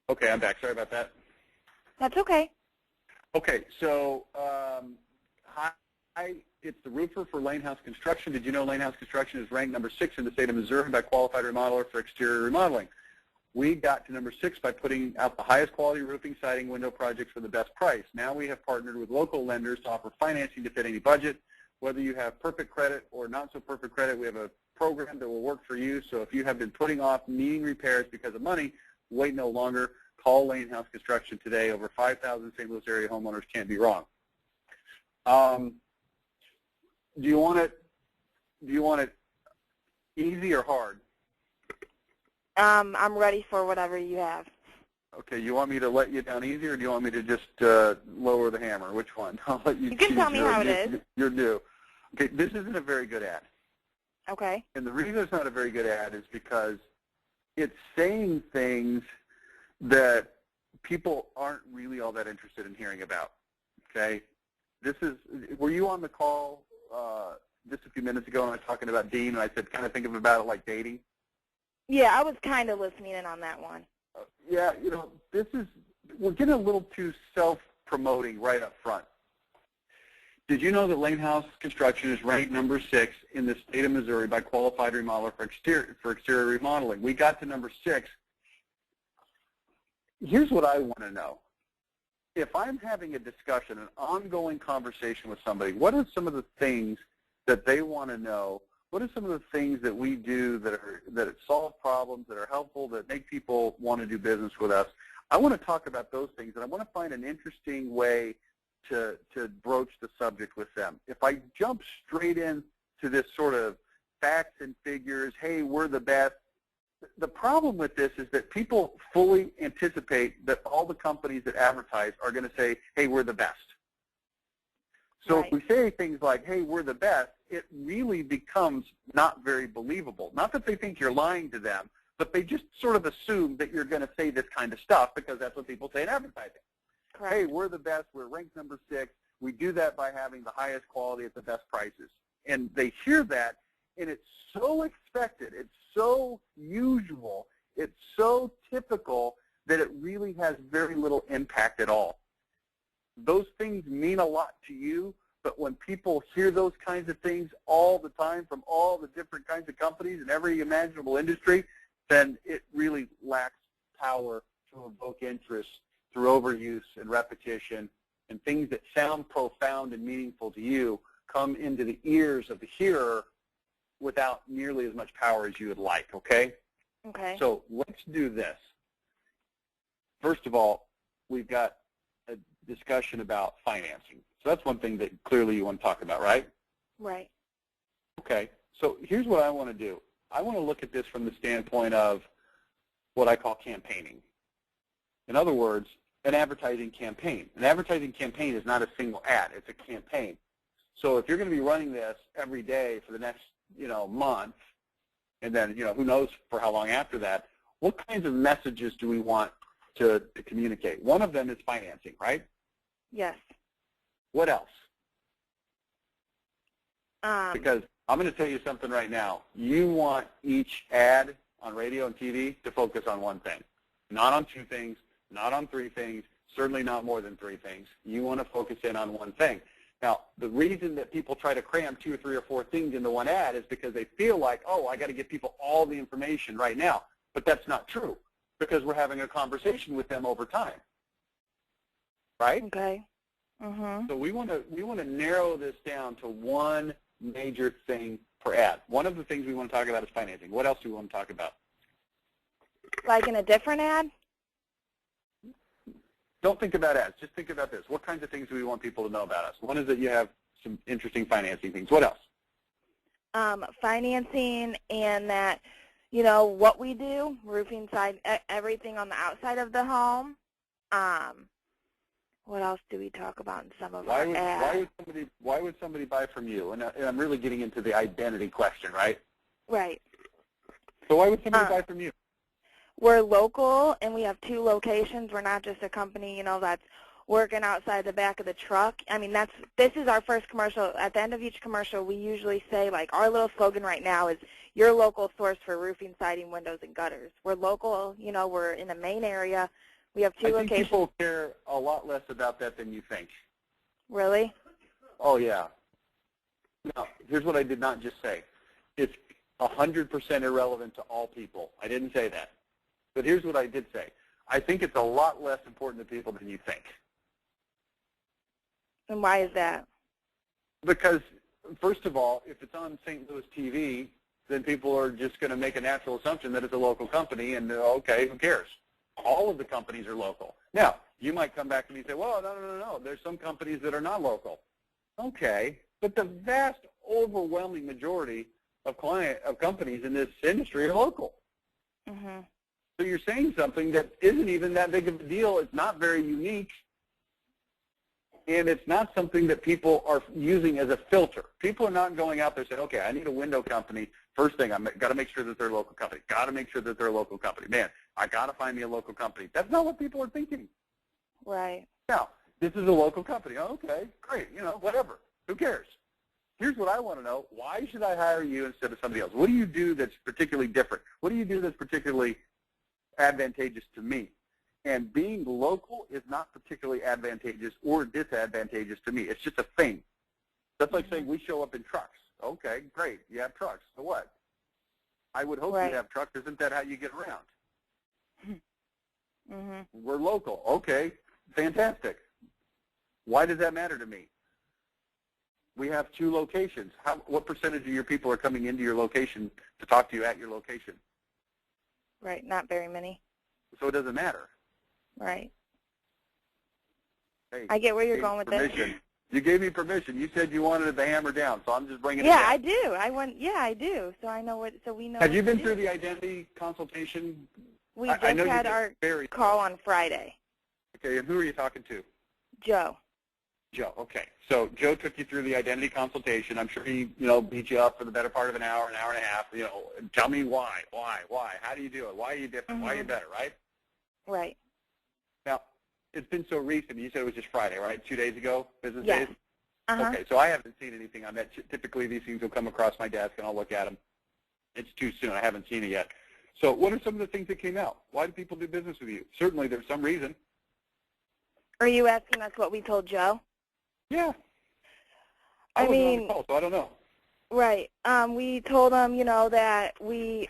Okay, I'm back. Sorry about that.
That's okay.
Okay, so hi, it's the roofer for Lane House Construction. Did you know Lane House Construction is ranked number 6 in the state of Missouri by Qualified Remodeler for exterior remodeling? We got to number 6 by putting out the highest quality roofing, siding, window projects for the best price. Now we have partnered with local lenders to offer financing to fit any budget. Whether you have perfect credit or not so perfect credit, we have a program that will work for you. So if you have been putting off needing repairs because of money, wait no longer. Call Lane House Construction today. Over 5,000 St. Louis area homeowners can't be wrong. Do you want it easy or hard?
I'm ready for whatever you have.
Okay, you want me to let you down easy, or do you want me to just lower the hammer? Which one? I'll let you
You can
choose.
tell me how it is.
You're new. Okay, this isn't a very good ad.
Okay.
And the reason it's not a very good ad is because it's saying things that people aren't really all that interested in hearing about. Okay? Were you on the call just a few minutes ago when I was talking about Dean, and I said kind of think about it like dating?
Yeah, I was kind of listening in on that one.
Yeah, we're getting a little too self-promoting right up front. Did you know that Lane House Construction is ranked number 6 in the state of Missouri by Qualified Remodeler for exterior remodeling? We got to number 6. Here's what I want to know. If I'm having a discussion, an ongoing conversation with somebody, what are some of the things that they want to know? What are some of the things that we do that solve problems, that are helpful, that make people want to do business with us? I want to talk about those things, and I want to find an interesting way to broach the subject with them. If I jump straight into this sort of facts and figures, hey, we're the best, the problem with this is that people fully anticipate that all the companies that advertise are going to say, hey, we're the best. So
Right.
if we say things like, hey, we're the best, it really becomes not very believable. Not that they think you're lying to them, but they just sort of assume that you're going to say this kind of stuff because that's what people say in advertising.
Correct.
Hey, we're the best. We're ranked number 6. We do that by having the highest quality at the best prices. And they hear that, and it's so expected. It's so usual. It's so typical that it really has very little impact at all. Those things mean a lot to you, but when people hear those kinds of things all the time from all the different kinds of companies in every imaginable industry, then it really lacks power to evoke interest through overuse and repetition, and things that sound profound and meaningful to you come into the ears of the hearer without nearly as much power as you would like, okay?
Okay.
So let's do this. First of all, we've got a discussion about financing. So that's one thing that clearly you want to talk about, right?
Right.
Okay. So here's what I want to do. I want to look at this from the standpoint of what I call campaigning. In other words, an advertising campaign. An advertising campaign is not a single ad. It's a campaign. So if you're going to be running this every day for the next, month, and then, who knows for how long after that, what kinds of messages do we want to communicate? One of them is financing, right?
Yes.
What else?
Because
I'm going to tell you something right now. You want each ad on radio and TV to focus on one thing, not on 2 things, not on 3 things, certainly not more than 3 things. You want to focus in on one thing. Now, the reason that people try to cram 2 or 3 or 4 things into one ad is because they feel like, oh, I got to give people all the information right now. But that's not true, because we're having a conversation with them over time, right?
Okay. Mhm.
So we want to narrow this down to one major thing per ad. One of the things we want to talk about is financing. What else do we want to talk about?
Like in a different ad?
Don't think about ads. Just think about this. What kinds of things do we want people to know about us? One is that you have some interesting financing things. What else?
Financing, and that, what we do, roofing side, everything on the outside of the home. What else do we talk about in some of our ads?
Why would somebody buy from you? And I'm really getting into the identity question, right?
Right.
So why would somebody buy from you?
We're local, and we have 2 locations. We're not just a company, that's working outside the back of the truck. I mean, this is our first commercial. At the end of each commercial, we usually say, like, our little slogan right now is your local source for roofing, siding, windows, and gutters. We're local, we're in the main area. We have 2 locations. I
think people care a lot less about that than you think.
Really?
Oh, yeah. Now, here's what I did not just say. It's 100% irrelevant to all people. I didn't say that. But here's what I did say. I think it's a lot less important to people than you think.
And why is that?
Because, first of all, if it's on St. Louis TV, then people are just going to make a natural assumption that it's a local company, and okay, who cares? All of the companies are local. Now, you might come back to me and say, well, no. There's some companies that are not local. Okay, but the vast, overwhelming majority of companies in this industry are local.
Mhm.
So you're saying something that isn't even that big of a deal. It's not very unique. And it's not something that people are using as a filter. People are not going out there saying, okay, I need a window company. First thing, I've got to make sure that they're a local company. Got to make sure that they're a local company. Man, I got to find me a local company. That's not what people are thinking.
Right.
Now, this is a local company. Oh, okay, great. Whatever. Who cares? Here's what I want to know. Why should I hire you instead of somebody else? What do you do that's particularly different? What do you do that's particularly advantageous to me? And being local is not particularly advantageous or disadvantageous to me. It's just a thing. That's like saying we show up in trucks. Okay, great. You have trucks. So what? I would hope
Right.
you have trucks. Isn't that how you get around?
Mm-hmm.
We're local. Okay, fantastic. Why does that matter to me? We have 2 locations. What percentage of your people are coming into your location to talk to you at your location?
Right. Not very many.
So it doesn't matter.
Right.
Hey,
I get where you're
gave
going with
permission.
this.
You gave me permission. You said you wanted it to hammer down, so I'm just bringing it
Yeah,
down.
I do. Yeah, I do. So I know what. So we know.
Have
what
you
to
been
do.
through the identity consultation?
We
I
just
know
had
you
our
very
call on Friday.
Okay, and who are you talking to?
Joe.
Joe. Okay, so Joe took you through the identity consultation. I'm sure he, beat you up for the better part of an hour and a half. Tell me why. How do you do it? Why are you different? Why are you better? Right?
Right.
Now, it's been so recent. You said it was just Friday, right? 2 days ago, business
Yes.
days?
Uh-huh.
Okay, so I haven't seen anything on that. Typically, these things will come across my desk, and I'll look at them. It's too soon. I haven't seen it yet. So what are some of the things that came out? Why do people do business with you? Certainly, there's some reason.
Are you asking us what we told Joe?
Yeah.
I
wasn't on
mean,
the call, so I don't know.
right. We told him, that we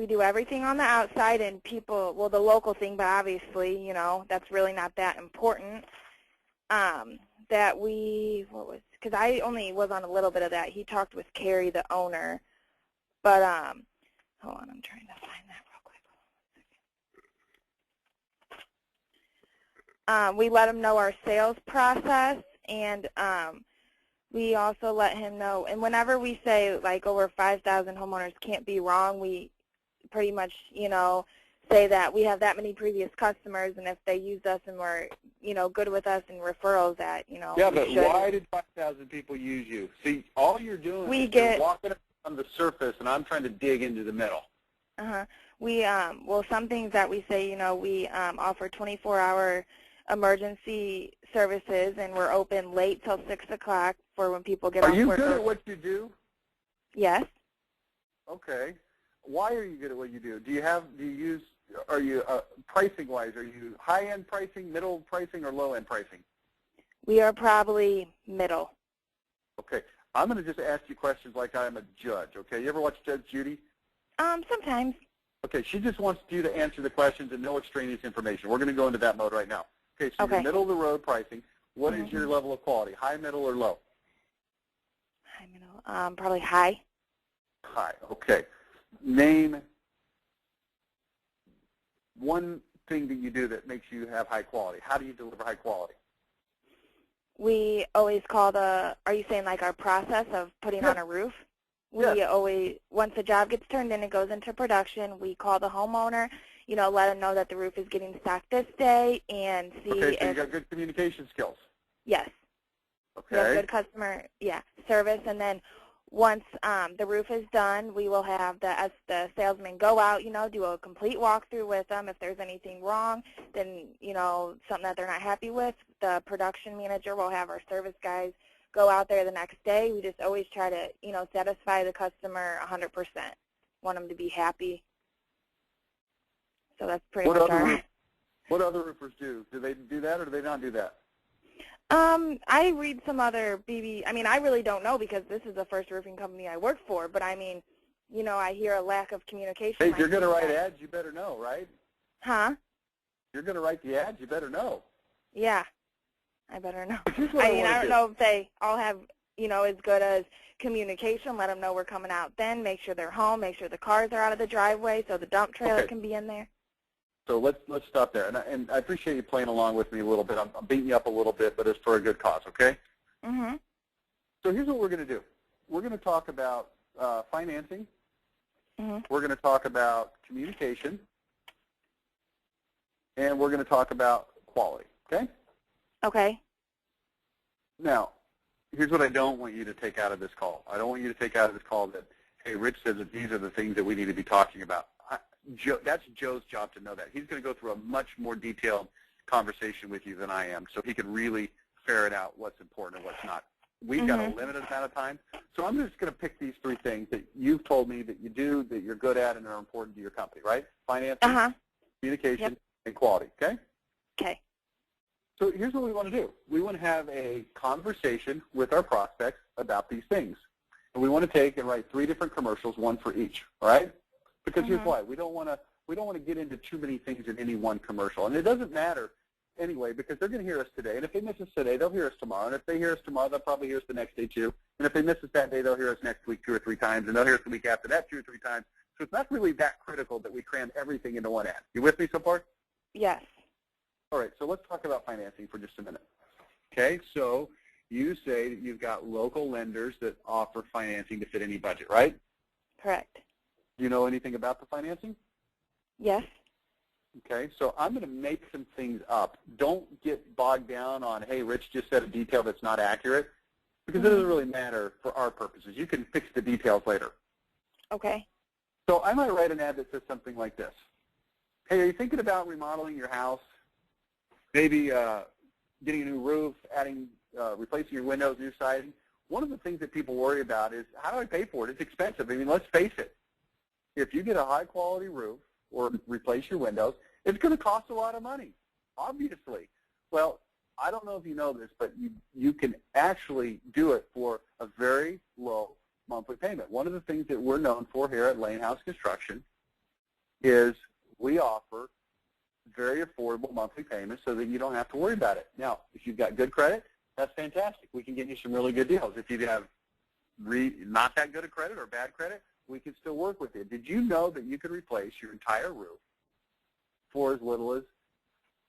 do everything on the outside, and people, the local thing, but obviously, that's really not that important. That because I only was on a little bit of that. He talked with Carrie, the owner, but hold on, I'm trying to find that real quick. We let him know our sales process, and we also let him know, and whenever we say like over 5,000 homeowners can't be wrong, we pretty much, say that we have that many previous customers, and if they use us and were, good with us and referrals, that,
Yeah, but why did 5,000 people use you? See, all you're doing is you're walking on the surface, and I'm trying to dig into the middle.
Uh-huh. We, some things that we say, we offer 24-hour emergency services, and we're open late till 6 o'clock for when people get off work.
Are you good at what you do?
Yes.
Okay. Why are you good at what you do? Are you pricing-wise, are you high-end pricing, middle pricing, or low-end pricing?
We are probably middle.
Okay. I'm going to just ask you questions like I'm a judge, okay? You ever watch Judge Judy?
Sometimes.
Okay, she just wants you to answer the questions and no extraneous information. We're going to go into that mode right now. Okay, so
Okay.
your middle-of-the-road pricing, what is your level of quality, high, middle, or low?
High, middle. Probably high.
High, okay. Name one thing that you do that makes you have high quality. How do you deliver high quality?
We always call are you saying like our process of putting on a roof? We always, once the job gets turned in, it goes into production, we call the homeowner, let them know that the roof is getting stocked this day, and see
Okay, so you got good communication skills.
Yes.
Okay.
We have good customer, service, and then once the roof is done, we will have the salesman go out, do a complete walkthrough with them. If there's anything wrong, then, something that they're not happy with, the production manager will have our service guys go out there the next day. We just always try to, satisfy the customer 100%. Want them to be happy. So that's pretty much our...
What other roofers do? Do they do that or do they not do that?
I read some other I really don't know because this is the first roofing company I work for, but I hear a lack of communication.
Hey, if you're going to write ads, you better know, right?
Huh?
You're going to write the ads, you better know.
Yeah, I better know.
I
don't know if they all have, as good as communication. Let them know we're coming out then, make sure they're home, make sure the cars are out of the driveway so the dump trailer can be in there.
So let's stop there. And I appreciate you playing along with me a little bit. I'm beating you up a little bit, but it's for a good cause, okay?
Mm-hmm.
So here's what we're going to do. We're going to talk about financing.
Mm-hmm.
We're going to talk about communication. and we're going to talk about quality, okay?
Okay.
Now, here's what I don't want you to take out of this call. I don't want you to take out of this call that, hey, Rich says that these are the things that we need to be talking about. That's Joe's job to know that. He's going to go through a much more detailed conversation with you than I am, so he can really ferret out what's important and what's not. We've got a limited amount of time, so I'm just going to pick these 3 things that you've told me that you do, that you're good at, and are important to your company, right? Financing, communication, and quality, okay?
Okay.
So here's what we want to do. We want to have a conversation with our prospects about these things. And we want to take and write 3 different commercials, 1 for each, all right? Because here's why. We don't want to get into too many things in any one commercial. And it doesn't matter anyway, because they're going to hear us today. And if they miss us today, they'll hear us tomorrow. And if they hear us tomorrow, they'll probably hear us the next day too. And if they miss us that day, they'll hear us next week 2 or 3 times. And they'll hear us the week after that 2 or 3 times. So it's not really that critical that we cram everything into one ad. You with me so far?
Yes.
All right, so let's talk about financing for just a minute. Okay, so you say that you've got local lenders that offer financing to fit any budget, right?
Correct.
Do you know anything about the financing?
Yes.
Okay, so I'm going to make some things up. Don't get bogged down on, hey, Rich just said a detail that's not accurate, because it doesn't really matter for our purposes. You can fix the details later.
Okay.
So I might write an ad that says something like this. Hey, are you thinking about remodeling your house? Maybe getting a new roof, replacing your windows, new siding. One of the things that people worry about is, how do I pay for it? It's expensive. I mean, let's face it. If you get a high-quality roof or replace your windows, it's going to cost a lot of money, obviously. Well, I don't know if you know this, but you can actually do it for a very low monthly payment. One of the things that we're known for here at Lane House Construction is we offer very affordable monthly payments so that you don't have to worry about it. Now, if you've got good credit, that's fantastic. We can get you some really good deals. If you have not that good a credit or bad credit, we can still work with it. Did you know that you could replace your entire roof for as little as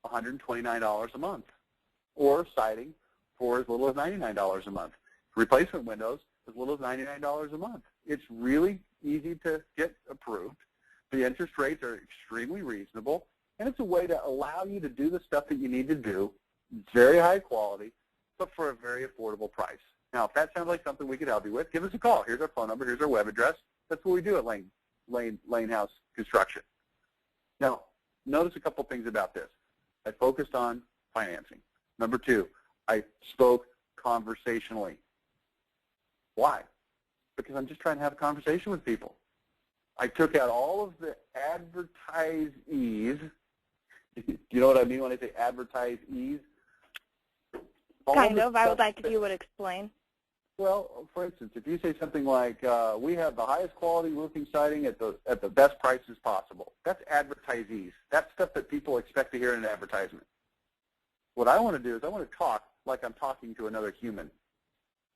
$129 a month, or siding for as little as $99 a month? Replacement windows as little as $99 a month. It's really easy to get approved. The interest rates are extremely reasonable, and it's a way to allow you to do the stuff that you need to do, very high quality, but for a very affordable price. Now, if that sounds like something we could help you with, give us a call. Here's our phone number. Here's our web address. That's what we do at Lane House Construction. Now, notice a couple things about this. I focused on financing. Number 2, I spoke conversationally. Why? Because I'm just trying to have a conversation with people. I took out all of the advertisees. Do you know what I mean when I say advertisees?
Kind of. I would like if you would explain.
Well, for instance, if you say something like, we have the highest quality roofing siding at the best prices possible, that's advertisees. That's stuff that people expect to hear in an advertisement. What I want to do is I want to talk like I'm talking to another human.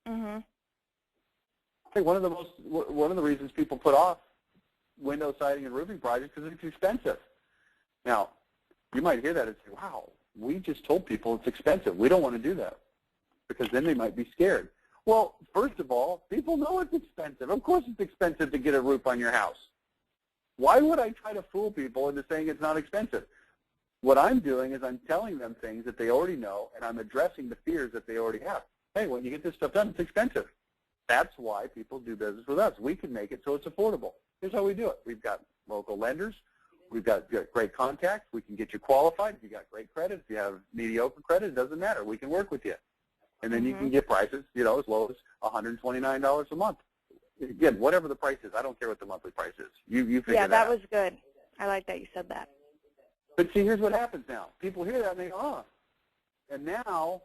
Mhm.
I think one of the reasons people put off window siding and roofing projects is it's expensive. Now, you might hear that and say, wow, we just told people it's expensive. We don't want to do that, because then they might be scared. Well, first of all, people know it's expensive. Of course it's expensive to get a roof on your house. Why would I try to fool people into saying it's not expensive? What I'm doing is I'm telling them things that they already know, and I'm addressing the fears that they already have. Hey, when you get this stuff done, it's expensive. That's why people do business with us. We can make it so it's affordable. Here's how we do it. We've got local lenders. We've got great contacts. We can get you qualified. If you got great credit, if you have mediocre credit, it doesn't matter. We can work with you. And then you can get prices, as low as $129 a month. Again, whatever the price is, I don't care what the monthly price is. You figure that out.
Yeah, that was good. I like that you said that.
But see, here's what happens now. People hear that and they go, oh. And now,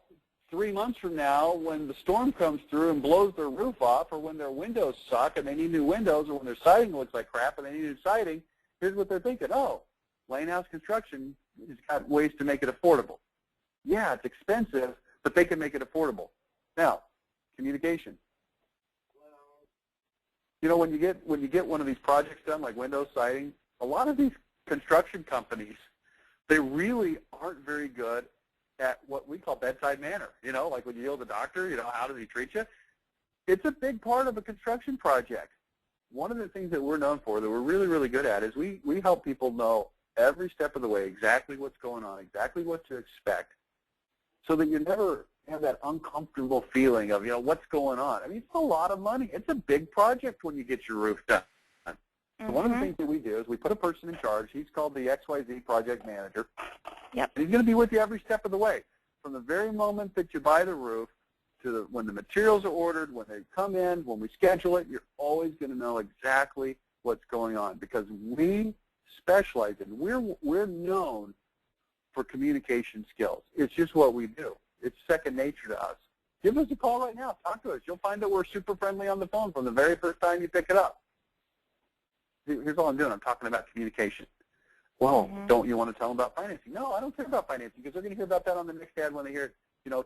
3 months from now, when the storm comes through and blows their roof off, or when their windows suck and they need new windows, or when their siding looks like crap and they need new siding, here's what they're thinking. Oh, Lane House Construction has got ways to make it affordable. Yeah, it's expensive, but they can make it affordable. Now, communication. When you get one of these projects done, like window siding, a lot of these construction companies, they really aren't very good at what we call bedside manner. Like when you deal with the doctor, how does he treat you? It's a big part of a construction project. One of the things that we're known for, that we're really, really good at, is we help people know every step of the way exactly what's going on, exactly what to expect, so that you never have that uncomfortable feeling of, what's going on. I mean, it's a lot of money. It's a big project when you get your roof done. So one of the things that we do is we put a person in charge. He's called the XYZ project manager.
Yep.
And he's going to be with you every step of the way, from the very moment that you buy the roof to when the materials are ordered, when they come in, when we schedule it. You're always going to know exactly what's going on, because we specialize in, we're known for communication skills. It's just what we do. It's second nature to us. Give us a call right now. Talk to us. You'll find that we're super friendly on the phone from the very first time you pick it up. Here's all I'm doing. I'm talking about communication. Well, don't you want to tell them about financing? No, I don't care about financing, because they're going to hear about that on the next ad when they hear it,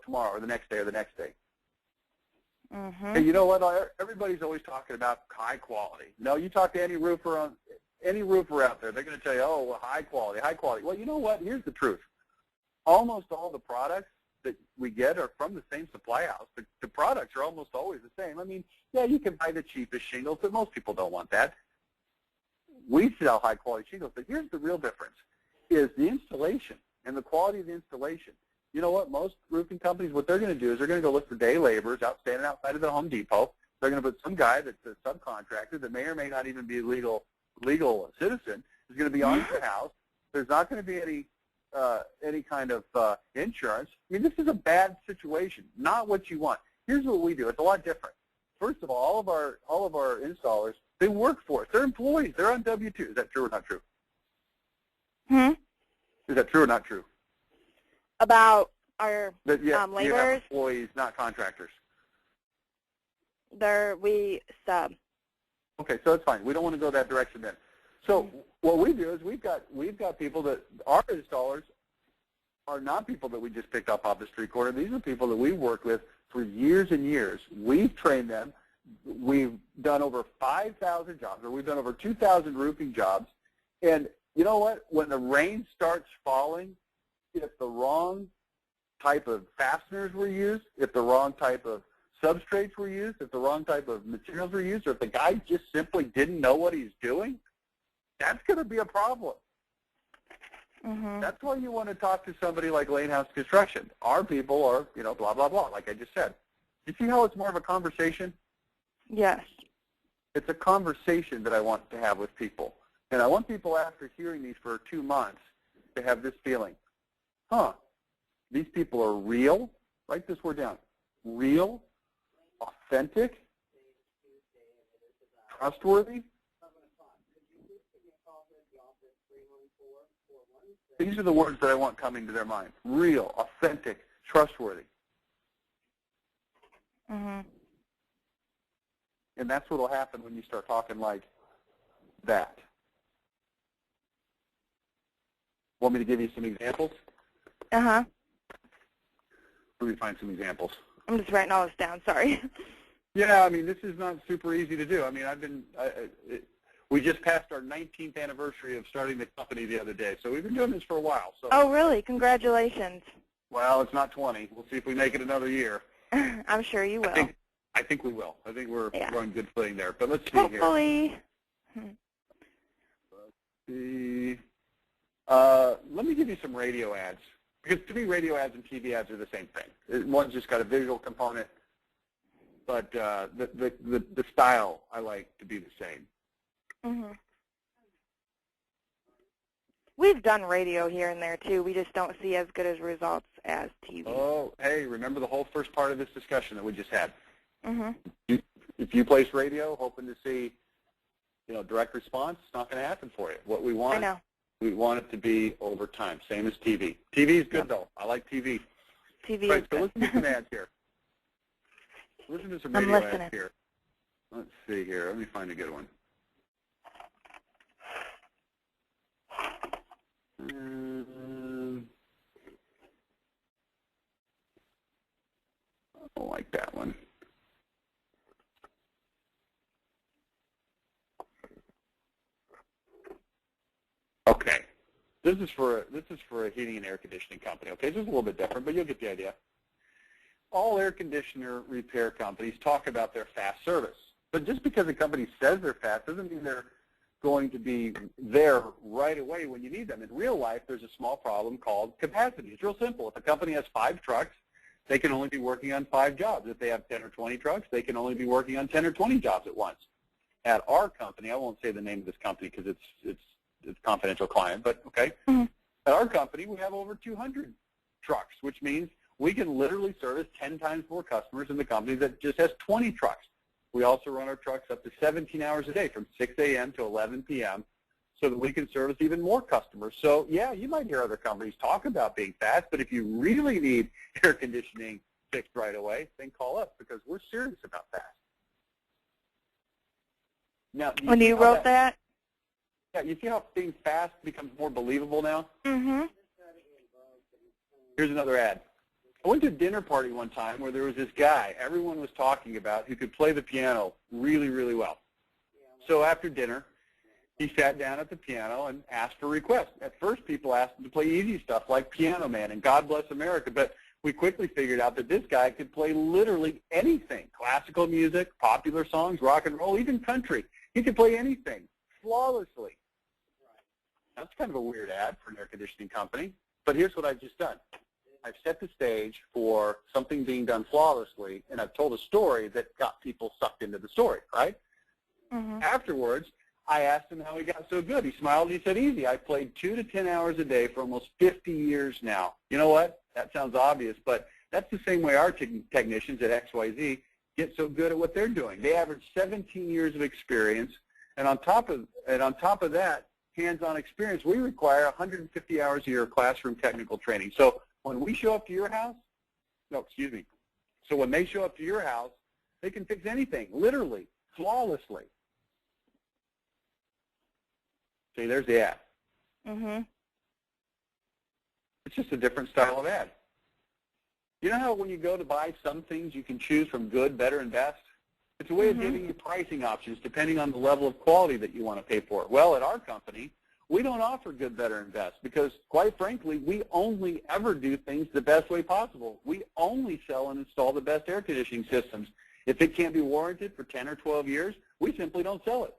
tomorrow or the next day or the next day. Hey, you know what? Everybody's always talking about high quality. No, you talk to any roofer out there, they're going to tell you, oh, well, high quality, high quality. Well, you know what? Here's the truth. Almost all the products that we get are from the same supply house. The products are almost always the same. I mean, yeah, you can buy the cheapest shingles, but most people don't want that. We sell high quality shingles, but here's the real difference, is the installation and the quality of the installation. You know what? Most roofing companies, what they're going to do is they're going to go look for day laborers standing outside of the Home Depot. They're going to put some guy that's a subcontractor that may or may not even be a legal citizen is going to be on your house. There's not going to be any kind of insurance. I mean, this is a bad situation, not what you want. Here's what we do. It's a lot different. First of all of our installers, they work for us. They're employees. They're on W-2. Is that true or not true? Is that true or not true?
About our laborers?
You have employees, not contractors.
We sub.
Okay, so that's fine. We don't want to go that direction then. So what we do is we've got people that our installers are not people that we just picked up off the street corner. These are people that we've worked with for years and years. We've trained them. We've done over 5,000 jobs, or we've done over 2,000 roofing jobs. And you know what? When the rain starts falling, if the wrong type of fasteners were used, if the wrong type of substrates were used, if the wrong type of materials were used, or if the guy just simply didn't know what he's doing, that's going to be a problem. That's why you want to talk to somebody like Lane House Construction. Our people are, blah, blah, blah, like I just said. You see how it's more of a conversation?
Yes.
It's a conversation that I want to have with people. And I want people, after hearing these for 2 months, to have this feeling. These people are real. Write this word down. Real, authentic, trustworthy. These are the words that I want coming to their mind. Real, authentic, trustworthy. And that's what will happen when you start talking like that. Want me to give you some examples?
Let
me find some examples.
I'm just writing all this down. Sorry.
Yeah, I mean, this is not super easy to do. I mean, we just passed our 19th anniversary of starting the company the other day, so we've been doing this for a while. So.
Oh, really? Congratulations.
Well, it's not 20. We'll see if we make it another year.
I'm sure you will.
I think we will. I think we're on good footing there. But let's see
Hopefully.
here. Let's see. Let me give you some radio ads, because to me, radio ads and TV ads are the same thing. One's just got a visual component, but the style I like to be the same.
We've done radio here and there too. We just don't see as good as results as TV.
Oh, hey, remember the whole first part of this discussion that we just had? If you place radio hoping to see, direct response, it's not going to happen for you. What we want, we want it to be over time, same as TV. TV is good though. I like TV.
TV
right,
is
so
good.
listen to some ads here. Listen to some radio ads here. Let's see here. Let me find a good one. I don't like that one. Okay. This is for a heating and air conditioning company. Okay, this is a little bit different, but you'll get the idea. All air conditioner repair companies talk about their fast service, but just because a company says they're fast doesn't mean going to be there right away when you need them. In real life, there's a small problem called capacity. It's real simple. If a company has 5 trucks, they can only be working on 5 jobs. If they have 10 or 20 trucks, they can only be working on 10 or 20 jobs at once. At our company, I won't say the name of this company because it's confidential client, but okay. Mm-hmm. At our company, we have over 200 trucks, which means we can literally service 10 times more customers than the company that just has 20 trucks. We also run our trucks up to 17 hours a day from 6 a.m. to 11 p.m. so that we can service even more customers. So, yeah, you might hear other companies talk about being fast, but if you really need air conditioning fixed right away, then call us because we're serious about fast. Now,
when you wrote that?
Yeah, you see how being fast becomes more believable now?
Mm-hmm.
Here's another ad. I went to a dinner party one time where there was this guy everyone was talking about who could play the piano really, really well. So after dinner, he sat down at the piano and asked for requests. At first, people asked him to play easy stuff like Piano Man and God Bless America, but we quickly figured out that this guy could play literally anything, classical music, popular songs, rock and roll, even country. He could play anything flawlessly. That's kind of a weird ad for an air conditioning company, but here's what I've just done. I've set the stage for something being done flawlessly, and I've told a story that got people sucked into the story, right? Mm-hmm. Afterwards, I asked him how he got so good. He smiled and he said, easy. I played 2 to 10 hours a day for almost 50 years now. You know what? That sounds obvious, but that's the same way our technicians at XYZ get so good at what they're doing. They average 17 years of experience, and on top of that, hands-on experience, we require 150 hours a year of classroom technical training. So when we show up to your house, so when they show up to your house, they can fix anything, literally, flawlessly. See, there's the ad.
Mm-hmm.
It's just a different style of ad. You know how when you go to buy some things, you can choose from good, better, and best? It's a way of giving you pricing options depending on the level of quality that you want to pay for. Well, at our company, we don't offer good, better, and best because, quite frankly, we only ever do things the best way possible. We only sell and install the best air conditioning systems. If it can't be warranted for 10 or 12 years, we simply don't sell it.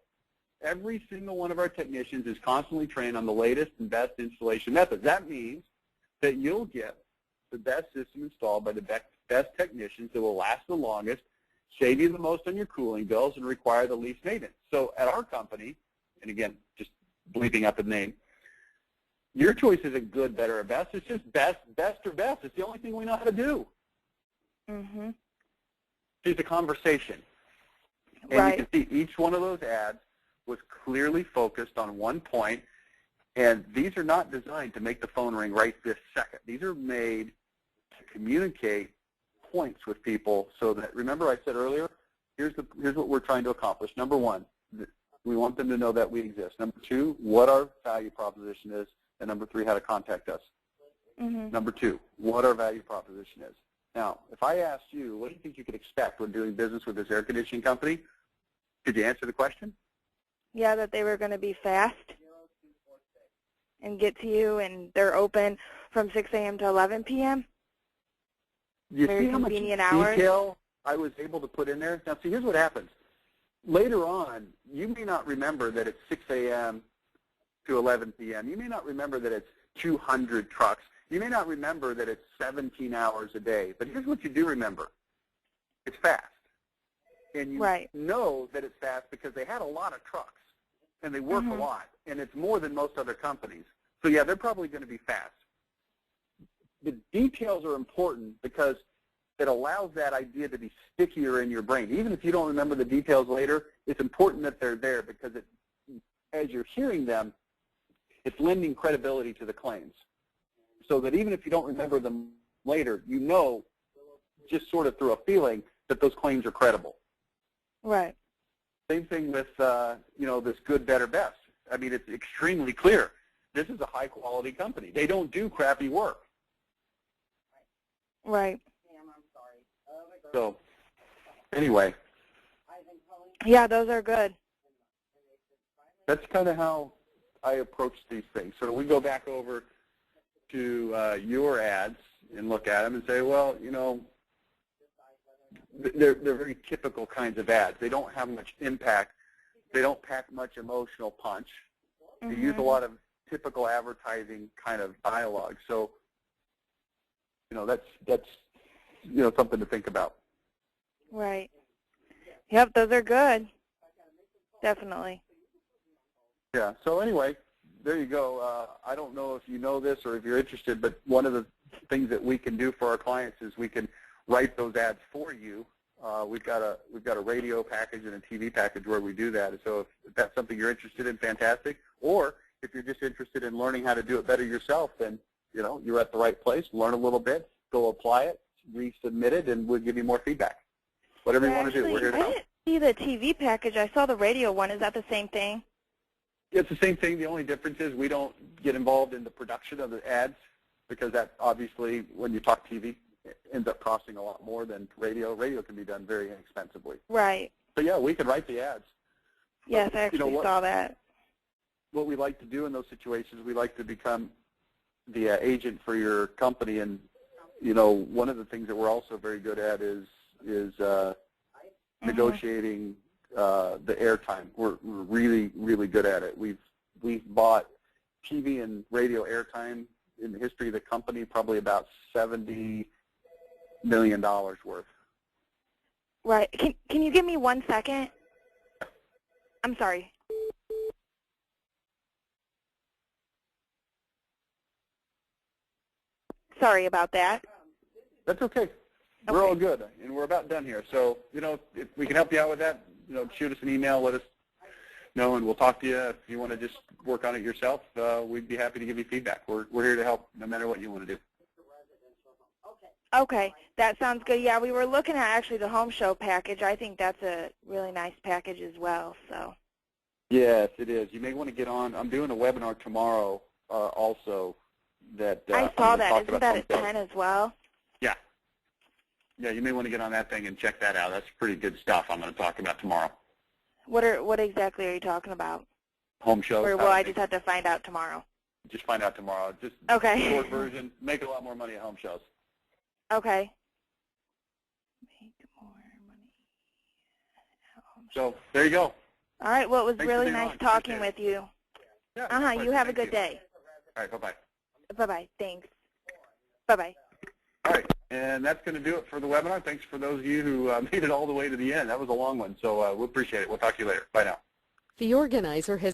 Every single one of our technicians is constantly trained on the latest and best installation methods. That means that you'll get the best system installed by the best technicians that will last the longest, save you the most on your cooling bills, and require the least maintenance. So at our company, and again, just bleeping out the name, your choice isn't good, better, or best. It's just best or best. It's the only thing we know how to do.
Mm-hmm.
It's a conversation. And
right.
You can see each one of those ads was clearly focused on one point, and these are not designed to make the phone ring right this second. These are made to communicate points with people so that, remember I said earlier, here's what we're trying to accomplish. Number 1, we want them to know that we exist. Number 2, what our value proposition is. And number 3, how to contact us. Mm-hmm. Number 2, what our value proposition is. Now, if I asked you, what do you think you could expect when doing business with this air conditioning company? Could you answer the question?
Yeah, that they were going to be fast and get to you, and they're open from 6 a.m. to 11 p.m.
You
Very
see how much
convenient hours.
Detail I was able to put in there? Now, see, here's what happens. Later on, you may not remember that it's 6 a.m. to 11 p.m. You may not remember that it's 200 trucks. You may not remember that it's 17 hours a day. But here's what you do remember. It's fast. And you know that it's fast because they had a lot of trucks, and they work a lot, and it's more than most other companies. So, yeah, they're probably going to be fast. The details are important because it allows that idea to be stickier in your brain. Even if you don't remember the details later, it's important that they're there because as you're hearing them, it's lending credibility to the claims. So that even if you don't remember them later, you know just sort of through a feeling that those claims are credible.
Right.
Same thing with, this good, better, best. I mean, it's extremely clear. This is a high-quality company. They don't do crappy work.
Right.
So, anyway.
Yeah, those are good.
That's kind of how I approach these things. So we go back over to your ads and look at them and say, well, they're very typical kinds of ads. They don't have much impact They don't pack much emotional punch. They use a lot of typical advertising kind of dialogue. So, that's something to think about.
Right. Yep, those are good. Definitely.
Yeah. So anyway, there you go. I don't know if you know this or if you're interested, but one of the things that we can do for our clients is we can write those ads for you. We've got a radio package and a TV package where we do that. So if that's something you're interested in, fantastic. Or if you're just interested in learning how to do it better yourself, then you're at the right place. Learn a little bit, go apply it, resubmit it, and we'll give you more feedback. Whatever you want to do, we're here to help.
I didn't see the TV package. I saw the radio one. Is that the same thing?
It's the same thing. The only difference is we don't get involved in the production of the ads because that obviously, when you talk TV, it ends up costing a lot more than radio. Radio can be done very inexpensively.
Right.
So yeah, we can write the ads.
Yes, I actually saw that.
What we like to do in those situations, we like to become the agent for your company, and one of the things that we're also very good at is negotiating the airtime. We're really, really good at it. We've bought TV and radio airtime in the history of the company, probably about $70 million worth.
Right. Can you give me 1 second? I'm sorry. Sorry about that.
That's okay. We're all good, and we're about done here. So, if we can help you out with that, shoot us an email, let us know, and we'll talk to you. If you want to just work on it yourself, we'd be happy to give you feedback. We're here to help no matter what you want to do.
Okay, that sounds good. Yeah, we were looking at actually the home show package. I think that's a really nice package as well. So. Yes,
it is. You may want to get on. I'm doing a webinar tomorrow also. That
I saw that. Isn't that at 10 as well?
Yeah. Yeah, you may want to get on that thing and check that out. That's pretty good stuff I'm going to talk about tomorrow.
What exactly are you talking about?
Home shows.
Or will I just have to find out tomorrow?
Just find out tomorrow. Just
okay.
Short version. Make a lot more money at home shows.
Okay. Make more money at home shows.
So there you go.
All right. Well, it was really nice talking with you.
Yeah.
You have a good day.
All right. Bye-bye.
Bye-bye. Thanks. Bye-bye.
All right. And that's going to do it for the webinar. Thanks for those of you who made it all the way to the end. That was a long one, so we appreciate it. We'll talk to you later. Bye now.
The organizer has